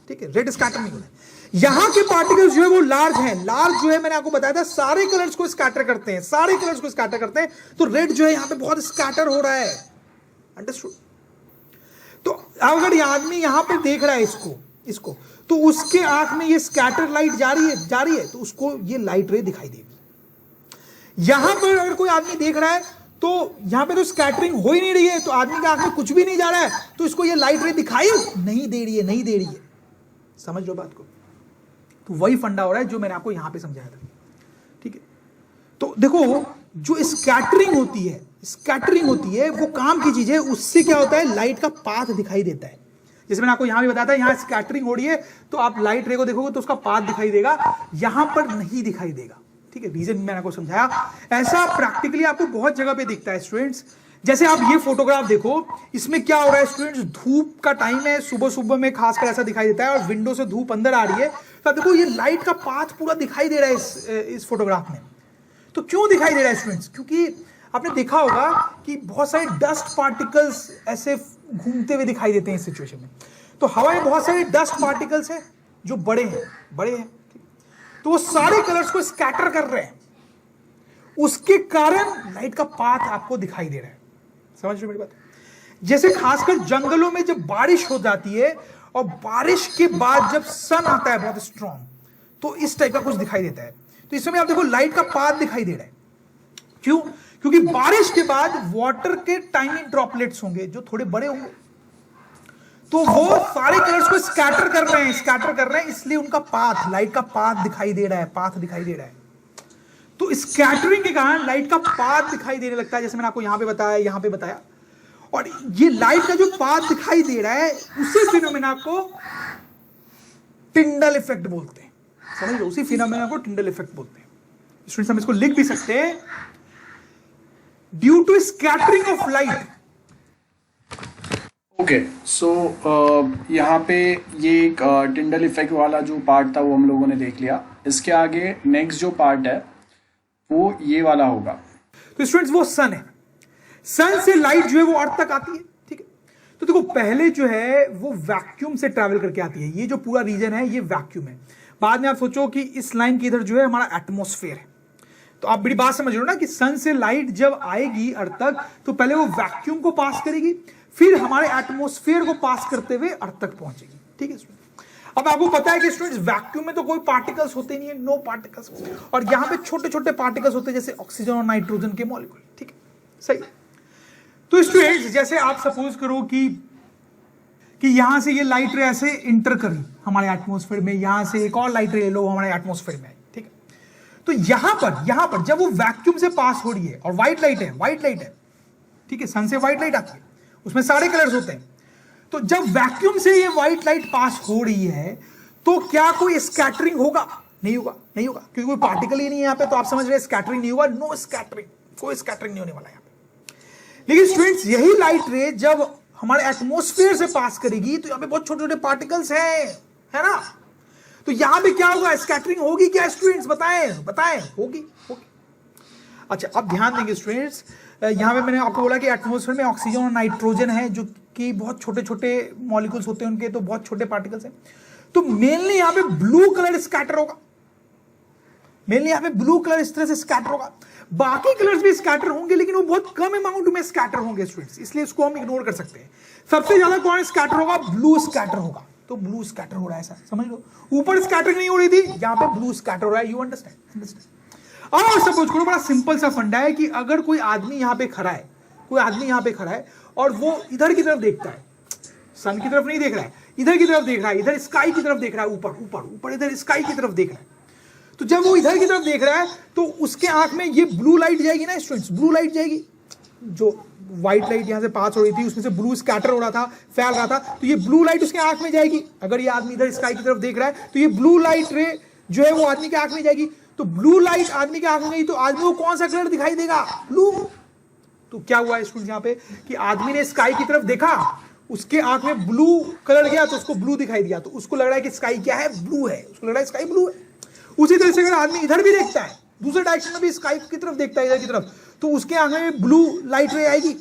ठीक है, रेड स्कैटर नहीं हो रहा है। यहां के पार्टिकल्स जो है वो लार्ज हैं। लार्ज जो है मैंने आपको बताया था सारे कलर्स को स्कैटर करते हैं, सारे कलर्स को स्कैटर करते हैं। तो रेड जो है यहां पे बहुत स्कैटर हो रहा है। अंडरस्टूड? तो अगर ये आदमी यहां पे देख रहा है इसको तो उसके आंख में ये स्कैटर लाइट जा रही है, तो उसको ये लाइट रे दिखाई देगी। यहां पर अगर कोई आदमी देख रहा है तो यहां पे तो स्कैटरिंग हो ही नहीं रही है, तो आदमी के आंख में कुछ भी नहीं जा रहा है, तो इसको ये लाइट रे दिखाई नहीं दे रही है। समझ लो बात को? तो वही फंडा हो रहा है जो मैंने आपको यहां पे समझाया था, ठीक है। तो देखो, जो स्कैटरिंग होती है वो काम की चीज है। उससे क्या होता है, लाइट का पाथ दिखाई देता है। जैसे मैंने आपको यहां भी बताया था, यहां स्कैटरिंग हो रही है तो आप लाइट रे को देखोगे तो उसका पाथ दिखाई देगा, यहां पर नहीं दिखाई देगा, ठीक है। रीजन मैंने आपको समझाया। ऐसा प्रैक्टिकली आपको बहुत जगह पे दिखता है स्टूडेंट्स। जैसे आप ये फोटोग्राफ देखो, इसमें क्या हो रहा है स्टूडेंट्स, धूप का टाइम है, सुबह में खासकर ऐसा दिखाई देता है, और विंडो से धूप अंदर आ रही है, तो देखो ये लाइट का पाथ पूरा दिखाई दे रहा है इस फोटोग्राफ में। तो क्यों दिखाई दे रहा है स्टूडेंट्स? क्योंकि आपने देखा होगा कि बहुत सारे डस्ट पार्टिकल्स ऐसे घूमते हुए दिखाई देते हैं इस सिचुएशन में। तो हवा में बहुत सारे डस्ट पार्टिकल्स हैं जो बड़े हैं, तो वो सारे कलर्स को स्कैटर कर रहे हैं, उसके कारण लाइट का पाथ आपको दिखाई दे रहा है। समझ रहे हो मेरी बात? जैसे खासकर जंगलों में जब बारिश हो जाती है और बारिश के बाद जब सन आता है बहुत स्ट्रॉन्ग, तो इस टाइप का कुछ दिखाई देता है। तो इस समय आप देखो लाइट का पाथ दिखाई दे रहा है। क्यों? क्योंकि बारिश के बाद वाटर के टाइनी ड्रॉपलेट्स होंगे जो थोड़े बड़े होंगे, तो वो सारे कलर्स को स्कैटर कर रहे हैं, इसलिए उनका पाथ, लाइट का पाथ दिखाई दे रहा है। तो स्कैटरिंग के कारण लाइट का पाथ दिखाई देने लगता है, जैसे मैंने आपको यहां पे बताया। और ये लाइट का जो पाथ दिखाई दे रहा है, उसी फिनोमेना को टिंडल इफेक्ट बोलते हैं। समझ लो, उसी फिनोमेना को टिंडल इफेक्ट बोलते हैं। स्टूडेंट्स, हम इसको लिख भी सकते हैं, due to scattering of light. Okay, so यहाँ पे ये एक टिंडल इफेक्ट वाला जो पार्ट था वो हम लोगों ने देख लिया। इसके आगे नेक्स्ट जो पार्ट है वो ये वाला होगा। तो स्टूडेंट्स, वो सन है। सन से लाइट जो है वो अर्थ तक आती है, ठीक है। तो देखो, पहले जो है वो वैक्यूम से ट्रैवल करके आती है। ये जो पूरा रीजन है ये वैक्यूम है। बाद में आप सोचो कि इस लाइन के इधर जो है हमारा एटमॉस्फेयर है। तो आप बड़ी बात समझ रहे हो ना कि सन से लाइट जब आएगी अर्थ तक, तो पहले वो वैक्यूम को पास करेगी, फिर हमारे एटमॉस्फेयर को पास करते हुए अर्थ तक पहुंचेगी, ठीक है। अब आपको पता है कि स्टूडेंट्स, वैक्यूम में तो कोई पार्टिकल्स होते नहीं है, नो पार्टिकल्स, और यहां पे छोटे छोटे पार्टिकल्स होते हैं जैसे ऑक्सीजन और नाइट्रोजन के मॉलिक्यूल, ठीक है, सही। तो स्टूडेंट्स, जैसे आप सपोज करो कि यहां से ये लाइट रे ऐसे इंटर करी हमारे एटमॉस्फेयर में, यहां से एक और लाइट रे ले लो हमारे एटमॉस्फेयर में, ठीक है। तो यहां पर जब वो वैक्यूम से पास हो रही है, और व्हाइट लाइट है, ठीक है, सन से व्हाइट लाइट आती है, उसमें सारे कलर्स होते हैं। तो जब वैक्यूम से ये व्हाइट लाइट पास हो रही है, तो क्या कोई स्कैटरिंग होगा? नहीं होगा, क्योंकि कोई पार्टिकल ही नहीं है यहां पे। तो आप समझ रहे हैं स्कैटरिंग नहीं होगा, नो स्कैटरिंग, कोई स्कैटरिंग नहीं होने वाला यहां पे। लेकिन स्टूडेंट्स, यही लाइट रे जब हमारे एटमॉस्फेयर से पास करेगी, तो यहां पे बहुत छोटे छोटे पार्टिकल्स हैं, है ना। तो यहां पे क्या होगा? स्कैटरिंग होगी क्या स्टूडेंट्स? बताएं, होगी। अच्छा, अब ध्यान देंगे स्टूडेंट्स, यहां पे मैंने आपको बोला कि एटमॉस्फेयर में ऑक्सीजन और नाइट्रोजन है, जो कि बहुत छोटे छोटे मॉलिक्यूल्स होते हैं उनके, तो बहुत छोटे पार्टिकल्स हैं। तो मेनली यहां पे ब्लू कलर स्कैटर होगा, इस तरह से स्कैटर होगा। बाकी कलर्स भी स्कैटर होंगे, लेकिन वो बहुत कम अमाउंट में स्कैटर होंगे स्टूडेंट्स, इसलिए इसको हम इग्नोर कर सकते हैं। सबसे ज्यादा कौन स्कैटर होगा? ब्लू स्कैटर होगा। तो ब्लू स्कैटर हो रहा है, ऐसा समझ लो। ऊपर स्कैटरिंग नहीं हो रही थी, यहां पे ब्लू स्कैटर हो रहा है। You understand? और सपोज करो, बड़ा सिंपल सा फंडा है कि अगर कोई आदमी यहां पे खड़ा है, और वो इधर की तरफ देखता है, सन की तरफ नहीं देख रहा है, इधर की तरफ देख रहा है, इधर स्काई की तरफ देख रहा है, ऊपर इधर स्काई की तरफ देख रहा है। तो जब वो इधर की तरफ देख रहा है, तो उसके आंख में ये ब्लू लाइट जाएगी ना स्टूडेंट्स, ब्लू लाइट जाएगी। जो व्हाइट लाइट यहां से पास हो रही थी, उसमें से ब्लू स्कैटर हो रहा था, फैल रहा था, तो ये ब्लू लाइट उसके आंख में जाएगी। अगर ये आदमी इधर स्काई की तरफ देख रहा है, तो ये ब्लू लाइट रे जो है वो आदमी की आंख में जाएगी। तो ब्लू लाइट आदमी की आंख में गई तो आदमी को कौन सा कलर दिखाई देगा? ब्लू। तो क्या हुआ स्टूडेंट यहाँ पे कि आदमी ने स्काई की तरफ देखा, उसके आंख में ब्लू कलर गया तो उसको ब्लू दिखाई दिया, तो उसको लग रहा है कि स्काई क्या है? ब्लू है, उसको लग रहा है स्काई ब्लू है। उसी तरह से अगर आदमी इधर भी देखता है, दूसरे डायरेक्शन में भी स्काई की तरफ देखता है, इधर की तरफ, तो उसके आंख में ब्लू लाइट रे आएगी,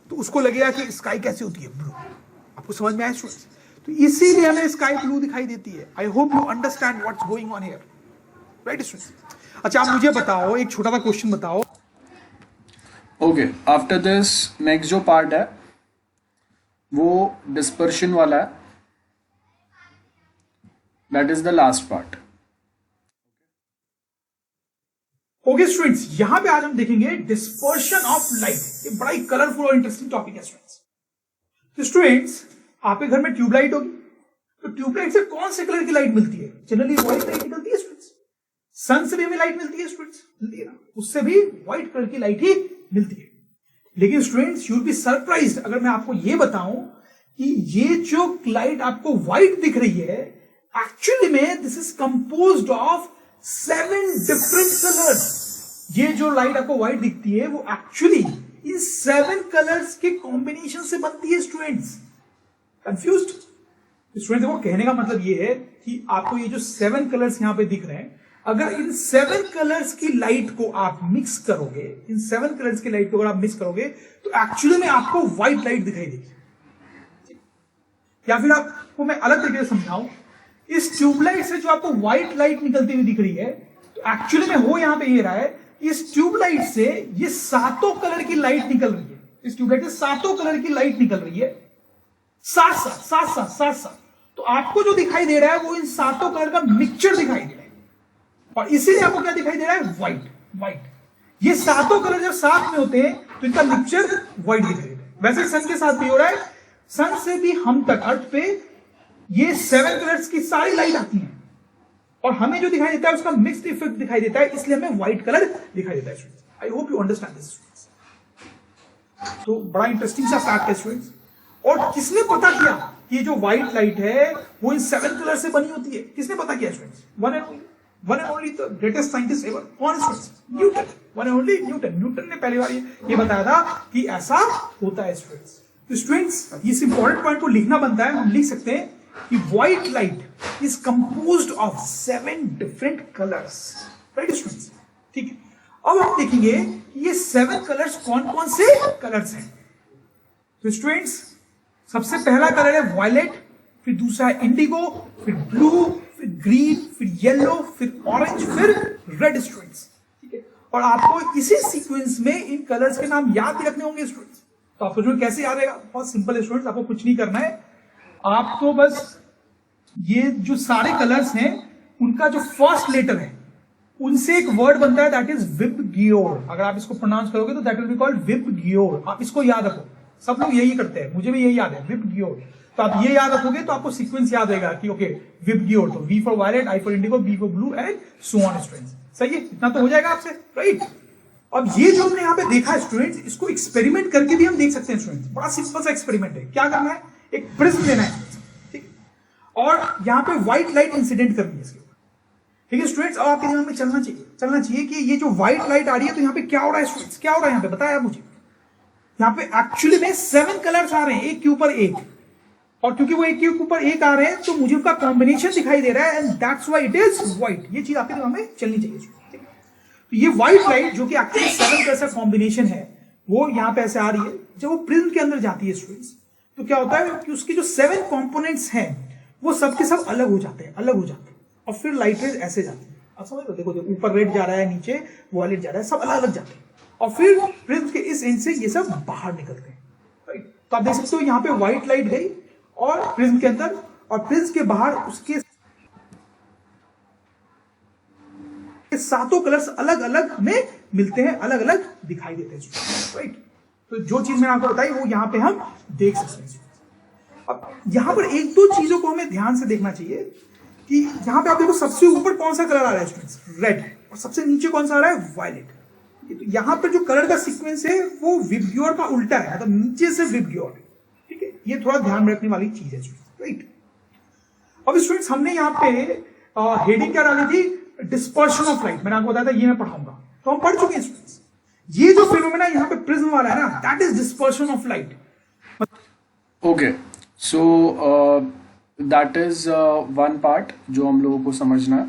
तो उसको लगेगा कि स्काई कैसी होती है? ब्लू। आपको समझ में आया स्टूडेंट्स? तो इसीलिए हमें स्काई ब्लू दिखाई देती है। आई hope you understand what's going on here, right students? अच्छा, आप मुझे बताओ, एक छोटा सा क्वेश्चन बताओ। ओके, आफ्टर दिस नेक्स्ट जो पार्ट है वो डिस्पर्शन वाला है, that is the last part. Okay students, यहां पे आज हम देखेंगे डिस्पर्शन ऑफ लाइट। ये बड़ा ही कलरफुल और इंटरेस्टिंग टॉपिक है स्टूडेंट्स। तो स्टूडेंट्स, आपके घर में ट्यूबलाइट होगी, तो ट्यूबलाइट से कौन से कलर की लाइट मिलती है? जनरली व्हाइट लाइट निकलती है स्टूडेंट्स। सन से भी हमें लाइट मिलती है स्टूडेंट्स, मिलती है ना, उससे भी व्हाइट कलर की लाइट ही मिलती है। लेकिन students, you will be surprised अगर मैं आपको यह बताऊं कि ये जो लाइट आपको व्हाइट दिख रही है, एक्चुअली में this is composed of 7 different colours. ये जो लाइट आपको व्हाइट दिखती है वो एक्चुअली इन 7 कलर्स के कॉम्बिनेशन से बनती है स्टूडेंट्स। कंफ्यूज्ड? स्टूडेंट देखो, कहने का मतलब ये है कि आपको ये जो 7 कलर्स यहां पे दिख रहे हैं, अगर इन 7 कलर्स की लाइट को आप मिक्स करोगे, इन 7 कलर्स की लाइट को अगर आप मिक्स करोगे तो एक्चुअली में आपको व्हाइट लाइट दिखाई देगी। या फिर आपको मैं अलग तरीके से समझाऊं, इस ट्यूबलाइट से जो आपको व्हाइट लाइट निकलती हुई दिख रही है, तो एक्चुअली में हो यहां पे ये रहा है, इस ट्यूबलाइट से ये 7 कलर की लाइट निकल रही है। इस ट्यूबलाइट से 7 कलर की लाइट निकल रही है, साथ साथ। तो आपको जो दिखाई दे रहा है वो इन 7 कलर का मिक्सचर दिखाई दे रहा है, और इसीलिए आपको क्या दिखाई दे रहा है? व्हाइट। ये 7 कलर जब साथ में होते हैं तो इनका मिक्सचर व्हाइट दिखाई देता है। वैसे सन के साथ भी हो रहा है, सन से भी हम तक अर्थ पे ये 7 कलर्स की सारी लाइट आती है, और हमें जो दिखाई देता है उसका मिक्स्ड इफेक्ट दिखाई देता है, इसलिए हमें व्हाइट कलर दिखाई देता है। आई hope you understand this students. तो बड़ा इंटरेस्टिंग सा फैक्ट है स्टूडेंट्स। और किसने पता किया कि ये जो व्हाइट लाइट है वो इन 7 कलर से बनी होती है? किसने पता किया students? One and only the greatest scientist ever. कौन students? Newton. One and only Newton ने पहली बार ये बताया था कि ऐसा होता है स्टूडेंट्स। तो स्टूडेंट्स, इस इंपॉर्टेंट पॉइंट को लिखना बनता है। हम लिख सकते हैं कि white light is composed of 7 different colours, right students? ठीक है, अब हम देखेंगे कि ये 7 कलर्स कौन कौन से कलर्स हैं। तो स्टूडेंट्स, सबसे पहला कलर है वायलेट, फिर दूसरा है इंडिगो, फिर ब्लू, फिर ग्रीन, फिर येलो, फिर ऑरेंज, फिर रेड स्टूडेंट्स। ठीक है, और आपको इसी सीक्वेंस में इन कलर्स के नाम याद भी रखने होंगे स्टूडेंट्स। तो आपको जो कैसे याद रहेगा? बहुत सिंपल है स्टूडेंट्स, आपको कुछ नहीं करना है, आपको बस ये जो सारे कलर्स हैं उनका जो फर्स्ट लेटर है उनसे एक वर्ड बनता है, दैट इज विबग्योर। अगर आप इसको प्रोनाउंस करोगे तो that will be called VIBGYOR. आप इसको याद रखो, सब लोग यही करते हैं, मुझे भी यही याद है, विबग्योर। तो आप ये याद रखोगे तो आपको सीक्वेंस याद रहेगा कि ओके विबग्योर, तो V for violet, I for indigo, B for blue and so on students. सही है, इतना तो हो जाएगा आपसे, राइट? अब ये जो हमने यहाँ पे देखा है स्टूडेंट्स, इसको एक्सपेरिमेंट करके भी हम देख सकते हैं स्टूडेंट्स। बड़ा सिंपल सा एक्सपेरिमेंट है। क्या करना है? एक प्रिज्म लेना है, ठीक, और यहाँ पे व्हाइट लाइट इंसिडेंट करनी है इसके ऊपर। ठीक है स्टूडेंट्स, और आपके दिमाग में चलना चाहिए कि ये जो व्हाइट लाइट आ रही है तो यहाँ पे क्या हो रहा है स्टूडेंट्स? क्या हो रहा है यहाँ पे? बताया मुझे। यहाँ पे एक्चुअली में 7 कलर्स आ रहे हैं, एक के ऊपर एक, और क्योंकि वो एक के ऊपर एक आ रहे हैं तो मुझे उनका कॉम्बिनेशन दिखाई दे रहा है, and that's why it is white. ये चीज आपके दिमाग में चलनी चाहिए। तो ये व्हाइट लाइट जो कि एक्चुअली 7 कलर का कॉम्बिनेशन है, वो यहाँ पे ऐसे आ रही है। जब वो प्रिज्म के अंदर जाती है स्टूडेंट्स, तो क्या होता है कि उसके जो 7 कंपोनेंट्स हैं वो सब के सब अलग हो जाते हैं, और फिर लाइट रेज ऐसे जाती है। आप समझ लो, देखो ऊपर रेड जा रहा है, नीचे वायलेट जा रहा है, सब अलग अलग जाते हैं, और फिर प्रिज्म के इस एंड से ये सब बाहर निकलते हैं, राइट? तो आप देख सकते हो यहाँ पे व्हाइट लाइट गई और प्रिज्म के अंदर, और प्रिज्म के बाहर उसके 7 कलर्स अलग अलग में मिलते हैं, अलग अलग दिखाई देते हैं, राइट? तो जो चीज मैंने आपको बताई वो यहाँ पे हम देख सकते हैं। अब यहाँ पर 1-2 चीजों को हमें ध्यान से देखना चाहिए कि यहाँ पे आप देखो सबसे ऊपर कौन सा कलर आ रहा है स्टूडेंट्स? रेड। और सबसे नीचे कौन सा आ रहा है? वायलेट। तो यहाँ पर जो कलर का सीक्वेंस है वो विबग्योर का उल्टा है, मतलब नीचे से विबग्योर। ठीक है, ये थोड़ा ध्यान में रखने वाली चीज है, राइट? अब स्टूडेंट्स, हमने यहाँ पे हेडिंग क्या डाली थी, डिस्पर्शन ऑफ लाइट। मैंने आपको बताया था ये मैं पढ़ाऊंगा, तो हम पढ़ चुके हैं स्टूडेंट्स। ये जो फिनोमेना यहाँ पे प्रिज्म वाला है ना, that is dispersion of light. Okay, so that is one part जो हम लोगों को समझना है।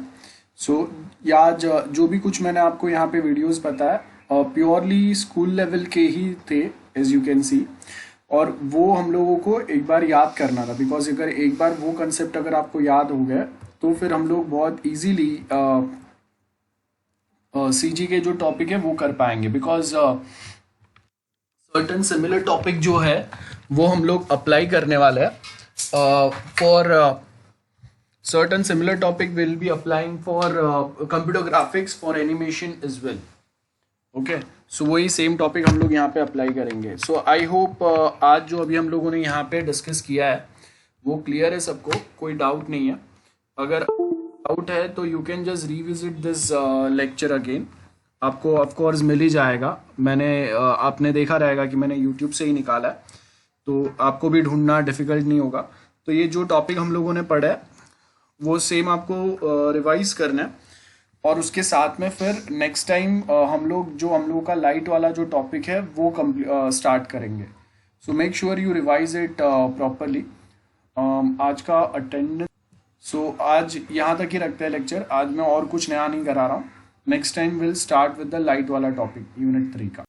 सो जो भी कुछ मैंने आपको यहाँ पे वीडियोस बताया प्योरली स्कूल लेवल के ही थे, एज यू कैन सी, और वो हम लोगों को एक बार याद करना था, बिकॉज अगर एक बार वो कंसेप्ट अगर आपको याद हो गया तो फिर हम लोग बहुत इजीली सीजी के जो टॉपिक है वो कर पाएंगे, बिकॉज सर्टन सिमिलर टॉपिक जो है वो हम लोग अप्लाई करने वाले हैं for certain similar topic will be applying for computer graphics for animation as well. Okay, so वही सेम टॉपिक हम लोग यहाँ पे अप्लाई करेंगे। सो आई होप आज जो अभी हम लोगों ने यहाँ पे डिस्कस किया है वो क्लियर है सबको, कोई डाउट नहीं है। अगर डाउट है तो you can just revisit this lecture again, आपको ऑफकोर्स मिल ही जाएगा। आपने देखा रहेगा कि मैंने यूट्यूब से ही निकाला है, तो आपको भी ढूंढना डिफिकल्ट नहीं होगा। तो ये जो टॉपिक हम लोगों ने पढ़ा है वो सेम आपको रिवाइज करना है, और उसके साथ में फिर नेक्स्ट टाइम हम लोगों का लाइट वाला जो टॉपिक है वो स्टार्ट करेंगे। So make sure you revise it properly. आज का अटेंडेंस, सो आज यहाँ तक ही रखते हैं लेक्चर। आज मैं और कुछ नया नहीं करा रहा हूँ। Next time will start with the light वाला टॉपिक यूनिट 3 का।